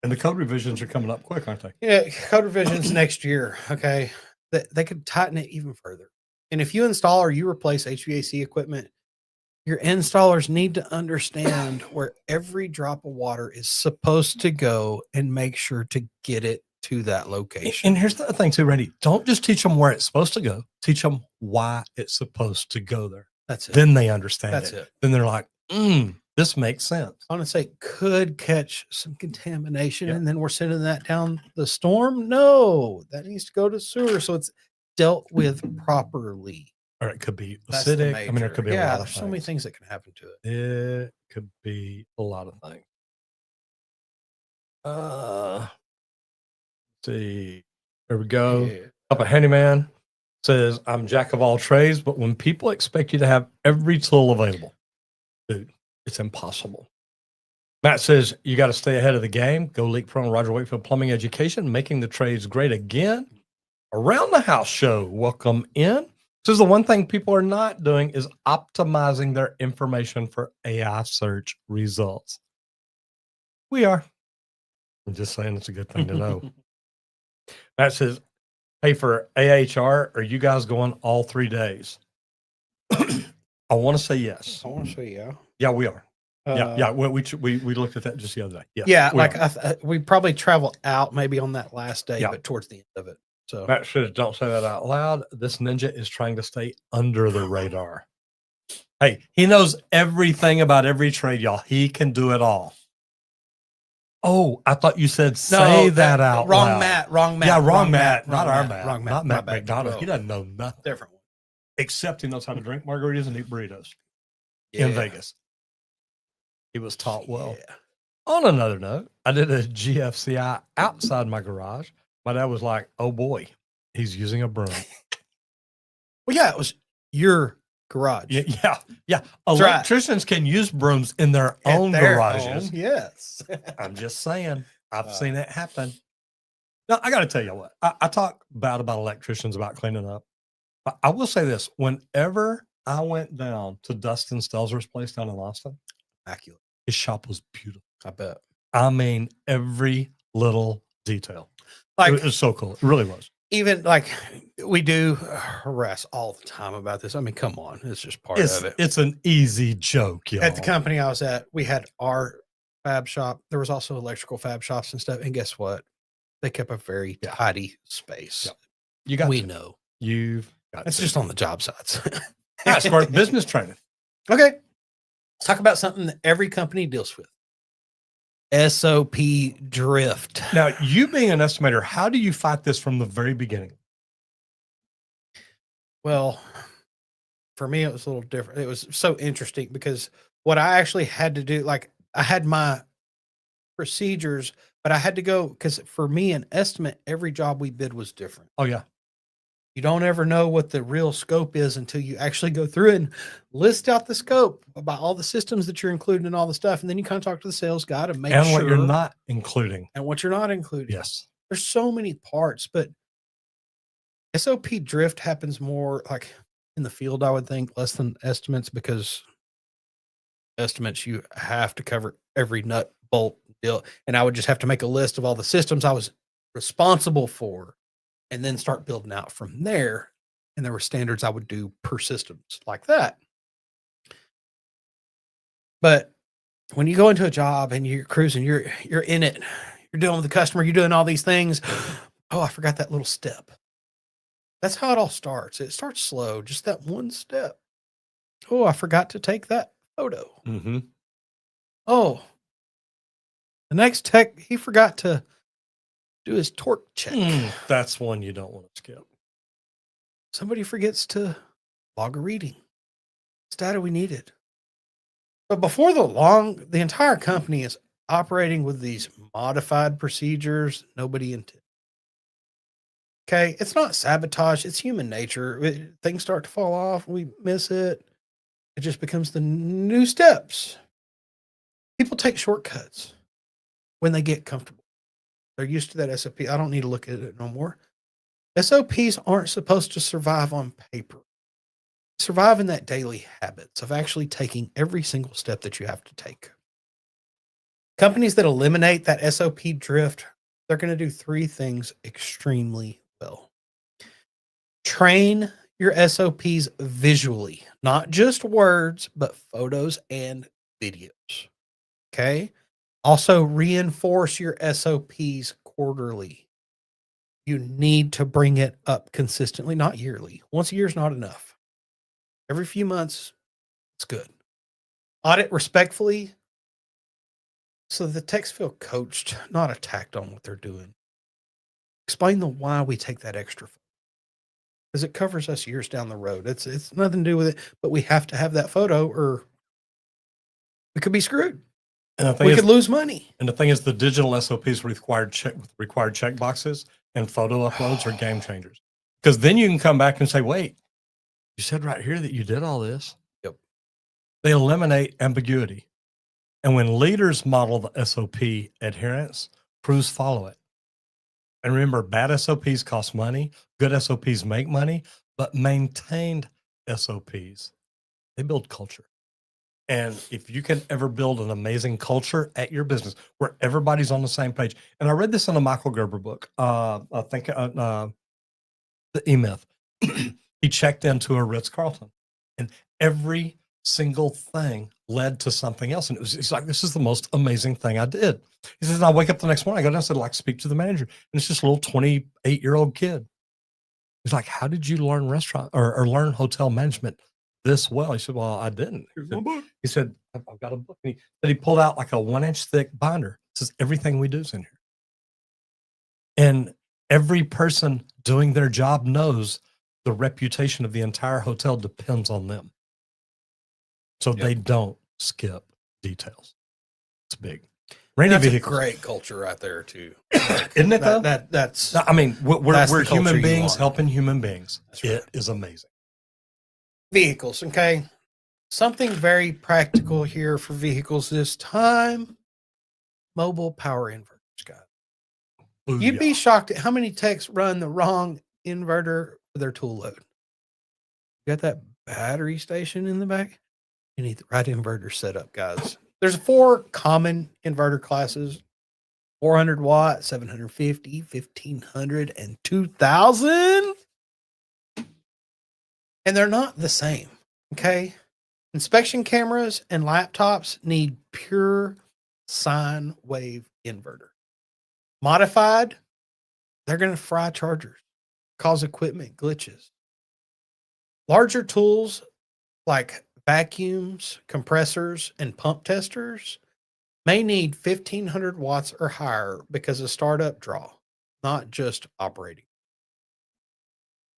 And the code revisions are coming up quick, aren't they? Yeah, code revisions next year. Okay. They could tighten it even further. And if you install or you replace HVAC equipment, your installers need to understand where every drop of water is supposed to go and make sure to get it to that location. And here's the other thing too, Randy. Don't just teach them where it's supposed to go. Teach them why it's supposed to go there. That's it. Then they understand That's it. it. Then they're like, this makes sense. Condensate could catch some contamination, and then we're sending that down the storm. No, that needs to go to sewer, so it's dealt with properly. Or it could be acidic. I mean, there could be a lot of there's so many things that can happen to it. It could be a lot of things. Let's see. There we go. Yeah. Up a handyman says, I'm jack of all trades, but when people expect you to have every tool available, dude, it's impossible. Matt says, you got to stay ahead of the game. Go LeakPro and Roger Wakefield Plumbing Education, making the trades great again. Around the House show, welcome in. Says the one thing people are not doing is optimizing their information for AI search results. We are. I'm just saying it's a good thing to know. Matt says, hey, for AHR, are you guys going all 3 days? I want to say yes. I want to say yeah. Yeah, we are. Yeah. Well, we looked at that just the other day. Yeah, like we probably travel out maybe on that last day, but towards the end of it. So Matt says, don't say that out loud. This ninja is trying to stay under the radar. Hey, he knows everything about every trade, y'all. He can do it all. Oh, I thought you said say that out wrong loud. Matt, wrong Matt. Yeah, wrong Matt. Not Not our our Matt. Matt. Wrong Matt. Not Matt My bad. McDonald. No. He doesn't know nothing. Different one. Except he knows how to drink margaritas and eat burritos in Vegas. He was taught well. Yeah. On another note, I did a GFCI outside my garage. My dad was like, oh boy, he's using a broom. Well, yeah, it was your garage. Yeah. Electricians can use brooms in their own garages. Yes. I'm just saying. I've seen it happen. Now, I got to tell you what, I talk bad about electricians about cleaning up. But I will say this: whenever I went down to Dustin Stelzer's place down in Austin, Immaculate. his shop was beautiful. I bet. I mean, every little detail. Like It was so cool. It really was. even like we do harass all the time about this. I mean, come on, it's just part of it. It's an easy joke, y'all. At the company I was at, we had our fab shop. There was also electrical fab shops and stuff. And guess what? They kept a very tidy space. Yep. You got we to. know. You've got It's to. just on the job sites. That's smart business training. Okay. Let's talk about something that every company deals with. SOP drift. Now, you being an estimator, how do you fight this from the very beginning? Well, for me, it was a little different. It was so interesting because what I actually had to do, like I had my procedures, but I had to go because for me, an estimate, every job we bid was different. Oh, yeah. You don't ever know what the real scope is until you actually go through and list out the scope about all the systems that you're including and all the stuff. And then you kind of talk to the sales guy to make sure. And what you're not including. And what you're not including. Yes. There's so many parts, but SOP drift happens more like in the field, I would think, less than estimates, because estimates, you have to cover every nut, bolt, deal. And I would just have to make a list of all the systems I was responsible for and then start building out from there. And there were standards I would do per systems like that. But when you go into a job and you're cruising, you're in it, you're dealing with the customer, you're doing all these things. Oh, I forgot that little step. That's how it all starts. It starts slow, just that one step. Oh, I forgot to take that photo. Mm-hmm. Oh, the next tech, he forgot to do his torque check. That's one you don't want to skip. Somebody forgets to log a reading. It's data we needed. But before the entire company is operating with these modified procedures nobody intended. Okay, it's not sabotage. It's human nature. Things start to fall off. We miss it. It just becomes the new steps. People take shortcuts when they get comfortable. They're used to that SOP. I don't need to look at it no more. SOPs aren't supposed to survive on paper. Survive in that daily habits of actually taking every single step that you have to take. Companies that eliminate that SOP drift, they're going to do three things extremely well. Train your SOPs visually, not just words, but photos and videos. Okay. Also reinforce your SOPs quarterly. You need to bring it up consistently, not yearly. Once a year is not enough. Every few months, it's good. Audit respectfully so the techs feel coached, not attacked on what they're doing. Explain the why we take that extra, because it covers us years down the road. It's nothing to do with it, but we have to have that photo or we could be screwed. And We could lose money. And the thing is, the digital SOPs required check boxes and photo uploads are game changers. Because then you can come back and say, wait, you said right here that you did all this. Yep. They eliminate ambiguity. And when leaders model the SOP adherence, crews follow it. And remember, bad SOPs cost money. Good SOPs make money, but maintained SOPs, they build culture. And if you can ever build an amazing culture at your business where everybody's on the same page, and I read this in a Michael Gerber book, I think the E-Myth. He checked into a Ritz-Carlton, and every single thing led to something else. And he's like, this is the most amazing thing I did. He says, I wake up the next morning, I go down and said, like, speak to the manager. And it's just a little 28-year-old kid. He's like, how did you learn restaurant or learn hotel management this well? He said, well, I didn't. Here's my book. He said, I've got a book. And he pulled out like a 1-inch thick binder. It says everything we do is in here. And every person doing their job knows the reputation of the entire hotel depends on them. So they don't skip details. It's big. That's a great culture right there too. Isn't it though? That's I mean, we're human beings want. helping human beings. That's right. It is amazing. Vehicles, okay? Something very practical here for vehicles this time. Mobile power inverters, guys. You'd be Booyah. shocked at how many techs run the wrong inverter for their tool load. Got that battery station in the back? You need the right inverter set up, guys. There's 4 common inverter classes: 400 watt, 750, 1500, and 2000. And they're not the same. Okay. Inspection cameras and laptops need pure sine wave inverter. Modified, they're going to fry chargers, cause equipment glitches. Larger tools like vacuums, compressors, and pump testers may need 1500 watts or higher because of startup draw, not just operating.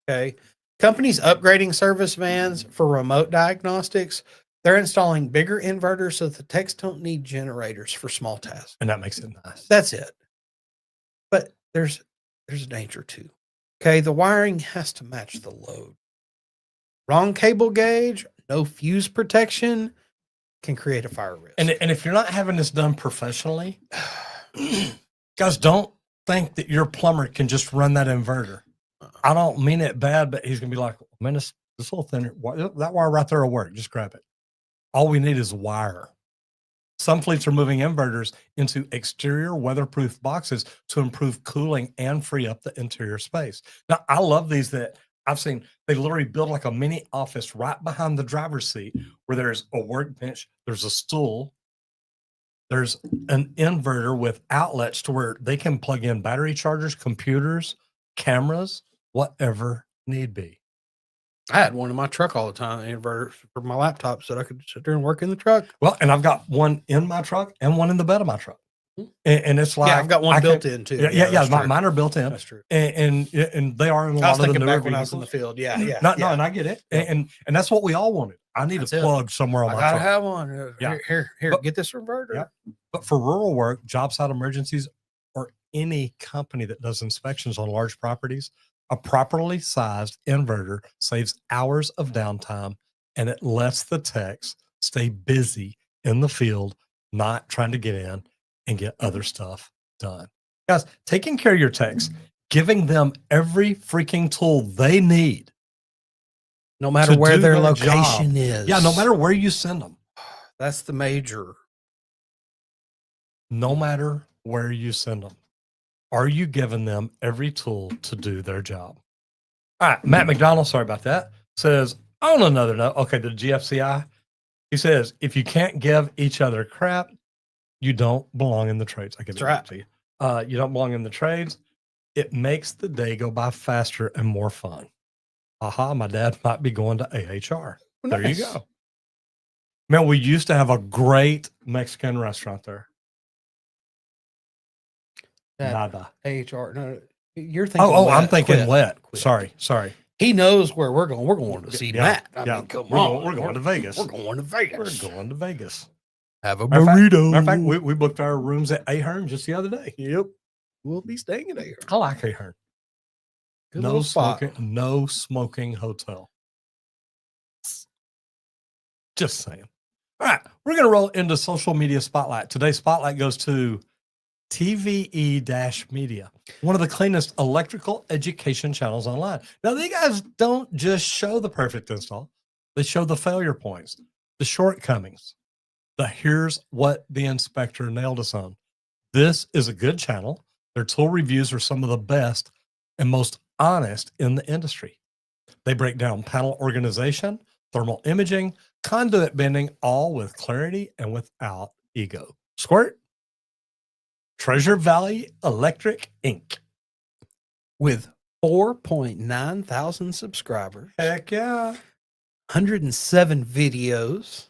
Okay. Companies upgrading service vans for remote diagnostics, they're installing bigger inverters so the techs don't need generators for small tasks. And that makes it nice. That's it. But there's a danger too. Okay. The wiring has to match the load. Wrong cable gauge, no fuse protection can create a fire risk. And if you're not having this done professionally, guys, don't think that your plumber can just run that inverter. I don't mean it bad, but he's gonna be like, man, this little thinner, that wire right there will work. Just grab it. All we need is wire. Some fleets are moving inverters into exterior weatherproof boxes to improve cooling and free up the interior space. Now, I love these that I've seen. They literally build like a mini office right behind the driver's seat where there's a workbench, there's a stool, there's an inverter with outlets to where they can plug in battery chargers, computers, cameras, whatever need be. I had one in my truck all the time, an inverter for my laptop so that I could sit there and work in the truck. Well, and I've got one in my truck and one in the bed of my truck. And it's like, Yeah, I've got one built in too. Yeah, that's true. mine are built in. That's true. And they are in a I was lot of the thinking newer back when I was in the vehicles. field. Yeah. No, and I get it. And that's what we all wanted. I need That's a it. plug somewhere on I my gotta truck. have one. Yeah. Here, But- get this inverter. Yeah. But for rural work, job site emergencies, or any company that does inspections on large properties, a properly sized inverter saves hours of downtime and it lets the techs stay busy in the field, not trying to get in and get other stuff done. Guys, taking care of your techs, giving them every freaking tool they need. No matter to where do their their location job. is. Yeah, no matter where you send them. That's the major. No matter where you send them. Are you giving them every tool to do their job? All right, Matt McDonald, sorry about that, says, on another note, okay, the GFCI, he says, if you can't give each other crap, you don't belong in the trades. I give it That's right to you. You don't belong in the trades. It makes the day go by faster and more fun. Aha, my dad might be going to AHR. There you go. Man, we used to have a great Mexican restaurant there. Nada. AHR. No, you're thinking. Oh, wet. I'm thinking Quit. wet. Quit. Sorry. He knows where we're going. We're going to see Matt. I mean, come on. We're going to Vegas. We're going to Vegas. We're going to Vegas. Have a Matter burrito. of fact, we booked our rooms at Ahern just the other day. Yep. We'll be staying at Ahern. I like Ahern. Good No little spot. smoking, no smoking hotel. Just saying. All right, we're going to roll into social media spotlight. Today's spotlight goes to TVE-Media, one of the cleanest electrical education channels online. Now, these guys don't just show the perfect install. They show the failure points, the shortcomings, the here's what the inspector nailed us on. This is a good channel. Their tool reviews are some of the best and most honest in the industry. They break down panel organization, thermal imaging, conduit bending, all with clarity and without ego. Squirt. Treasure Valley Electric Inc. With 4.9 thousand subscribers. Heck yeah. 107 videos.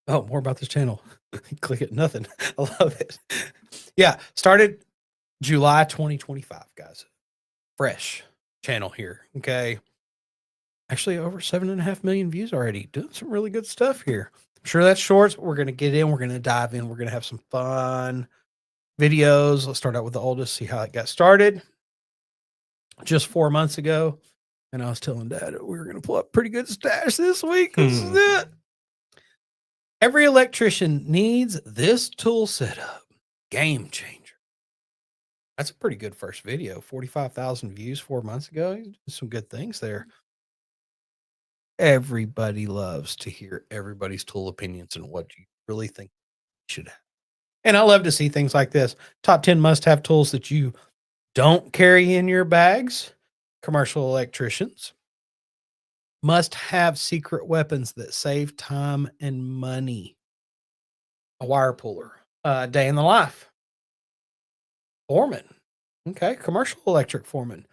Oh, more about this channel. Click it. Nothing. I love it. Yeah. Started July 2025, guys. Fresh channel here. Okay. Actually, over 7.5 million views already. Doing some really good stuff here. I'm sure that's shorts. We're going to get in. We're going to dive in. We're going to have some fun videos. Let's start out with the oldest, see how it got started. Just 4 months ago. And I was telling Dad that we were going to pull up pretty good stash this week. This is it. Every electrician needs this tool setup. Game changer. That's a pretty good first video. 45,000 views 4 months ago. You did some good things there. Everybody loves to hear everybody's tool opinions and what you really think you should have. And I love to see things like this. Top 10 must-have tools that you don't carry in your bags. Commercial electricians must have secret weapons that save time and money. A wire puller. Day in the life. Foreman. Okay. Commercial electric foreman.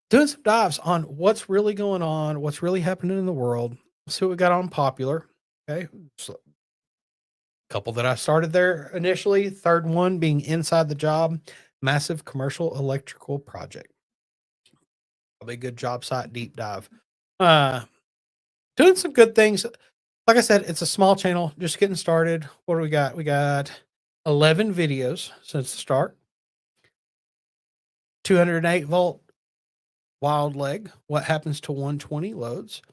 Doing some dives on what's really going on, what's really happening in the world. See what we got on popular. Okay. So, couple that I started there initially. Third one being inside the job, massive commercial electrical project. Probably a good job site deep dive. Doing some good things. Like I said, it's a small channel, just getting started. What do we got? We got 11 videos since the start. 208 volt wild leg. What happens to 120 loads?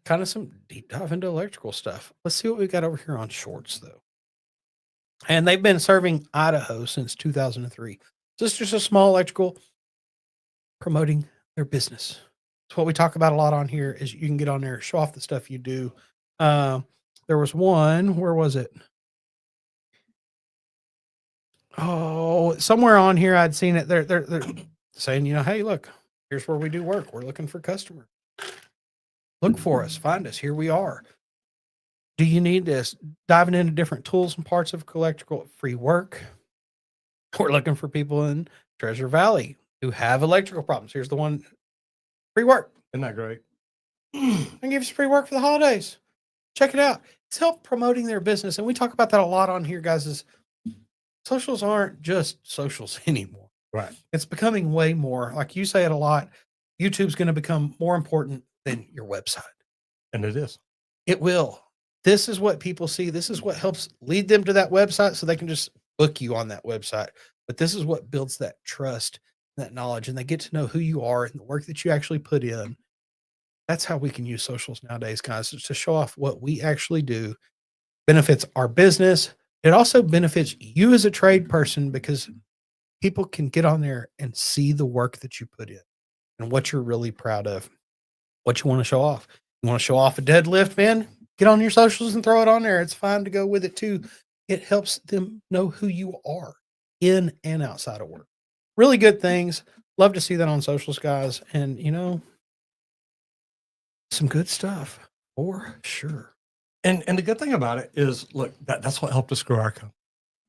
Kind of some deep dive into electrical stuff. Let's see what we got over here on shorts, though. And they've been serving Idaho since 2003. So it's just a small electrical promoting their business. It's what we talk about a lot on here is you can get on there, show off the stuff you do. There was one, where was it? Oh, somewhere on here I'd seen it. They're saying, hey, look, here's where we do work. We're looking for customers. Look for us, find us. Here we are. Do you need this? Diving into different tools and parts of electrical free work. We're looking for people in Treasure Valley who have electrical problems. Here's the one. Free work. Isn't that great? And give us free work for the holidays. Check it out. It's help promoting their business. And we talk about that a lot on here, guys, is socials aren't just socials anymore. Right. It's becoming way more. Like you say it a lot. YouTube's going to become more important than your website. And it is. It will. This is what people see. This is what helps lead them to that website so they can just book you on that website. But this is what builds that trust, that knowledge, and they get to know who you are and the work that you actually put in. That's how we can use socials nowadays, guys, to show off what we actually do. Benefits our business. It also benefits you as a trade person because people can get on there and see the work that you put in and what you're really proud of, what you want to show off. You want to show off a deadlift, man? Get on your socials and throw it on there. It's fine to go with it too. It helps them know who you are in and outside of work. Really good things. Love to see that on socials, guys. And, some good stuff for sure. And the good thing about it is, look, that's what helped us grow our company.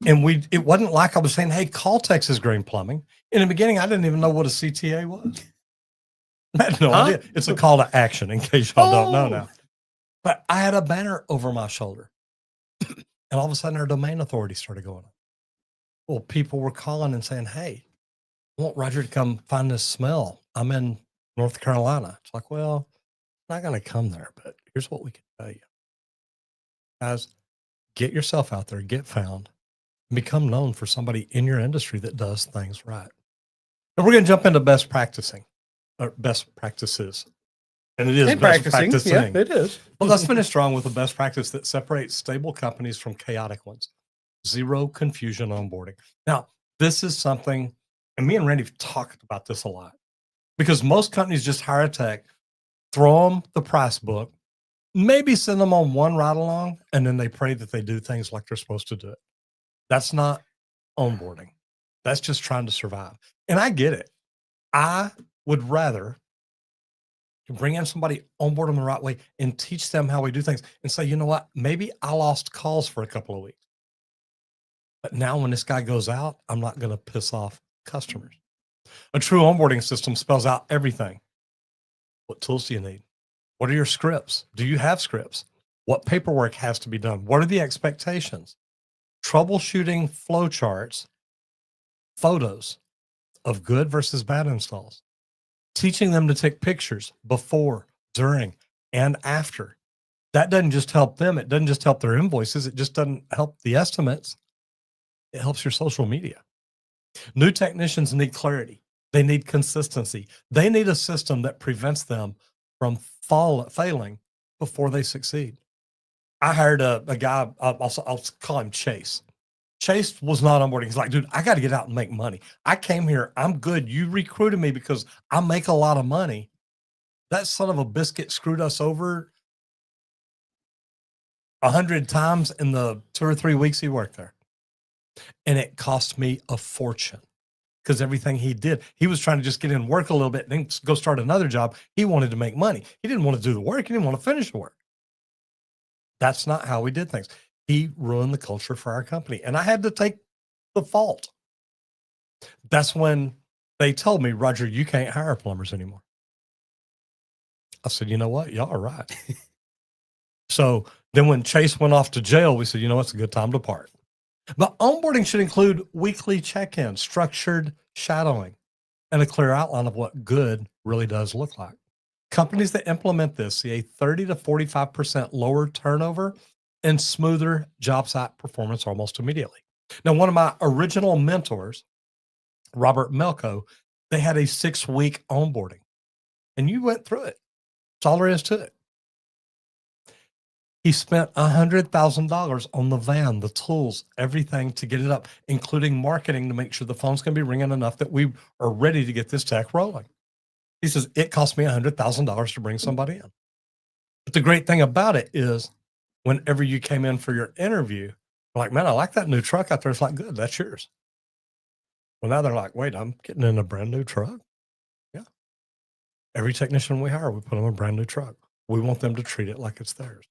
And it wasn't like I was saying, hey, call Texas Green Plumbing. In the beginning, I didn't even know what a CTA was. I had no idea. It's a call to action, in case y'all don't know now. But I had a banner over my shoulder. And all of a sudden, our domain authority started going on. Well, people were calling and saying, hey, I want Roger to come find this smell. I'm in North Carolina. It's like, well, I'm not going to come there, but here's what we can tell you. Guys, get yourself out there, get found, and become known for somebody in your industry that does things right. And we're going to jump into best practices. And it is best practicing. Yeah, it is. Well, let's finish strong with a best practice that separates stable companies from chaotic ones. Zero confusion onboarding. Now, this is something, and me and Randy have talked about this a lot, because most companies just hire a tech, throw them the price book, maybe send them on one ride along, and then they pray that they do things like they're supposed to do it. That's not onboarding. That's just trying to survive. And I get it. I would rather bring in somebody, onboard them the right way, and teach them how we do things and say, you know what, maybe I lost calls for a couple of weeks. But now when this guy goes out, I'm not going to piss off customers. A true onboarding system spells out everything. What tools do you need? What are your scripts? Do you have scripts? What paperwork has to be done? What are the expectations? Troubleshooting flowcharts, photos of good versus bad installs, teaching them to take pictures before, during, and after. That doesn't just help them. It doesn't just help their invoices. It just doesn't help the estimates. It helps your social media. New technicians need clarity. They need consistency. They need a system that prevents them from failing before they succeed. I hired a guy, I'll call him Chase. Chase was not onboarding. He's like, dude, I got to get out and make money. I came here. I'm good. You recruited me because I make a lot of money. That son of a biscuit screwed us over 100 times in the 2 or 3 weeks he worked there. And it cost me a fortune because everything he did, he was trying to just get in, work a little bit, and then go start another job. He wanted to make money. He didn't want to do the work. He didn't want to finish the work. That's not how we did things. He ruined the culture for our company, and I had to take the fault. That's when they told me, Roger, you can't hire plumbers anymore. I said, you know what? Y'all are right. So then when Chase went off to jail, we said, you know, it's a good time to part. But onboarding should include weekly check-ins, structured shadowing, and a clear outline of what good really does look like. Companies that implement this see a 30 to 45% lower turnover and smoother job site performance almost immediately. Now, one of my original mentors, Robert Melko, they had a 6-week onboarding, and you went through it. That's all there is to it. He spent $100,000 on the van, the tools, everything to get it up, including marketing to make sure the phone's going to be ringing enough that we are ready to get this tech rolling. He says, it cost me $100,000 to bring somebody in. But the great thing about it is whenever you came in for your interview, like, man, I like that new truck out there. It's like, good, that's yours. Well, now they're like, wait, I'm getting in a brand new truck. Yeah. Every technician we hire, we put them in a brand new truck. We want them to treat it like it's theirs.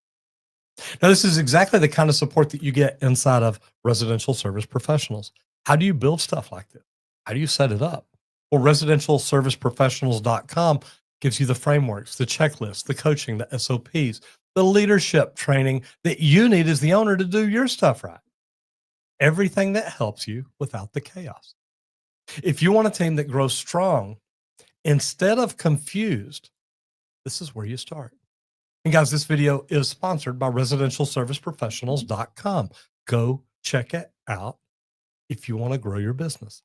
Now, this is exactly the kind of support that you get inside of Residential Service Professionals. How do you build stuff like this? How do you set it up? Well, residentialserviceprofessionals.com gives you the frameworks, the checklists, the coaching, the SOPs, the leadership training that you need as the owner to do your stuff right. Everything that helps you without the chaos. If you want a team that grows strong instead of confused, this is where you start. And guys, this video is sponsored by residentialserviceprofessionals.com. Go check it out if you want to grow your business.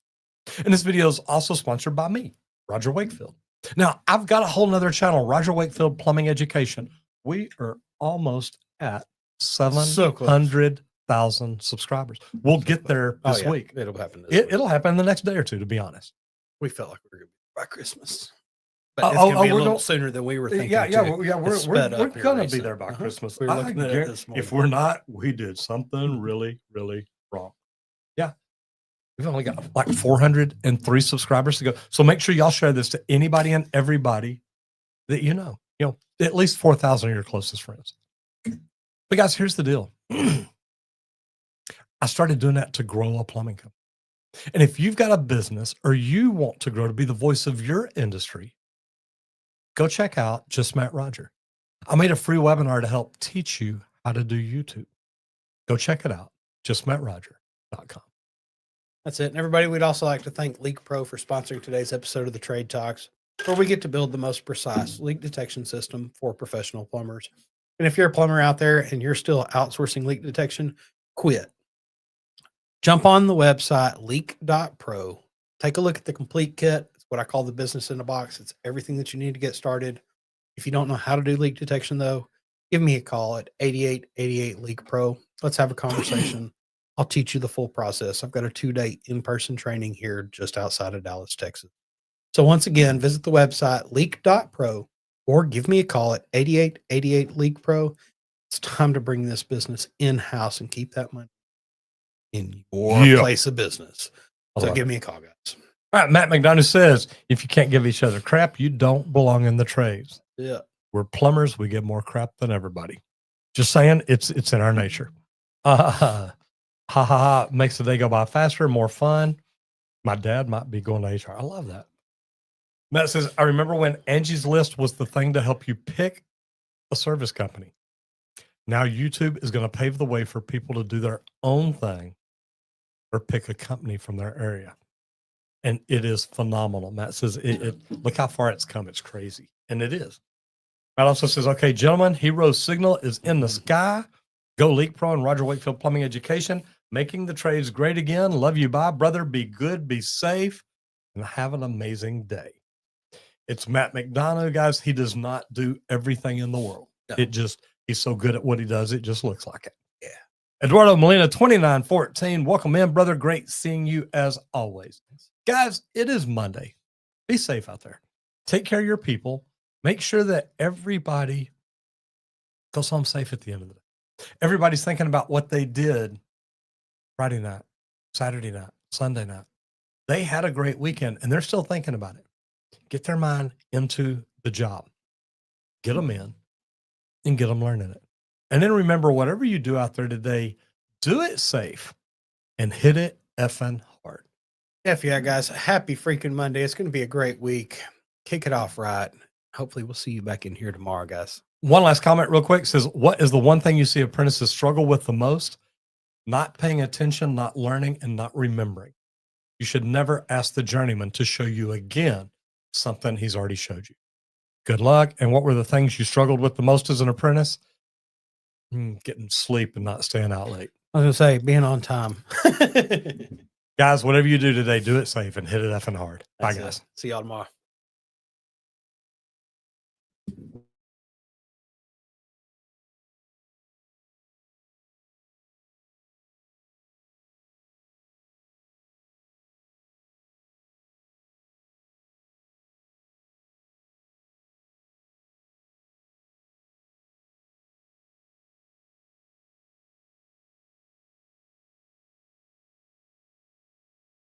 And this video is also sponsored by me, Roger Wakefield. Now, I've got a whole nother channel, Roger Wakefield Plumbing Education. We are almost at 700,000 subscribers. We'll get there this week. It'll happen this week. It'll happen the next day or two, to be honest. We felt like we were going to be by Christmas. But it's going to be a little sooner than we were thinking. We're going to be there by Christmas. We were looking at it this morning. If we're not, we did something really, really wrong. Yeah. We've only got like 403 subscribers to go. So make sure y'all share this to anybody and everybody that you know. You know, at least 4,000 of your closest friends. But guys, here's the deal. I started doing that to grow a plumbing company. And if you've got a business or you want to grow to be the voice of your industry, go check out Just Matt Roger. I made a free webinar to help teach you how to do YouTube. Go check it out, justmattroger.com. That's it. And everybody, we'd also like to thank LeakPro for sponsoring today's episode of the Trade Talks, where we get to build the most precise leak detection system for professional plumbers. And if you're a plumber out there and you're still outsourcing leak detection, quit. Jump on the website, leak.pro. Take a look at the complete kit. It's what I call the business in a box. It's everything that you need to get started. If you don't know how to do leak detection, though, give me a call at 8888 Leak Pro. Let's have a conversation. I'll teach you the full process. I've got a 2-day in-person training here just outside of Dallas, Texas. So once again, visit the website, leak.pro, or give me a call at 8888 Leak Pro. It's time to bring this business in-house and keep that money in your place of business. So give me a call, guys. All right, Matt McDonough says, if you can't give each other crap, you don't belong in the trades. Yeah. We're plumbers. We get more crap than everybody. Just saying, it's in our nature. Makes the day go by faster, more fun. My dad might be going to HR. I love that. Matt says, I remember when Angie's List was the thing to help you pick a service company. Now YouTube is going to pave the way for people to do their own thing or pick a company from their area. And it is phenomenal. Matt says, look how far it's come. It's crazy. And it is. Matt also says, okay, gentlemen, Hero Signal is in the sky. Go LeakPro and Roger Wakefield Plumbing Education. Making the trades great again. Love you. Bye, brother. Be good, be safe, and have an amazing day. It's Matt McDonough, guys. He does not do everything in the world. No. He's so good at what he does. It just looks like it. Yeah. Eduardo Molina, 2914. Welcome in, brother. Great seeing you as always. Guys, it is Monday. Be safe out there. Take care of your people. Make sure that everybody goes home safe at the end of the day. Everybody's thinking about what they did Friday night, Saturday night, Sunday night. They had a great weekend and they're still thinking about it. Get their mind into the job. Get them in and get them learning it. And then remember, whatever you do out there today, do it safe and hit it effing hard. Yeah, guys. Happy freaking Monday. It's going to be a great week. Kick it off right. Hopefully we'll see you back in here tomorrow, guys. One last comment real quick says, what is the one thing you see apprentices struggle with the most? Not paying attention, not learning, and not remembering. You should never ask the journeyman to show you again something he's already showed you. Good luck. And what were the things you struggled with the most as an apprentice? Getting sleep and not staying out late. I was going to say, being on time. Guys, whatever you do today, do it safe and hit it effing hard. Bye, guys. See y'all tomorrow.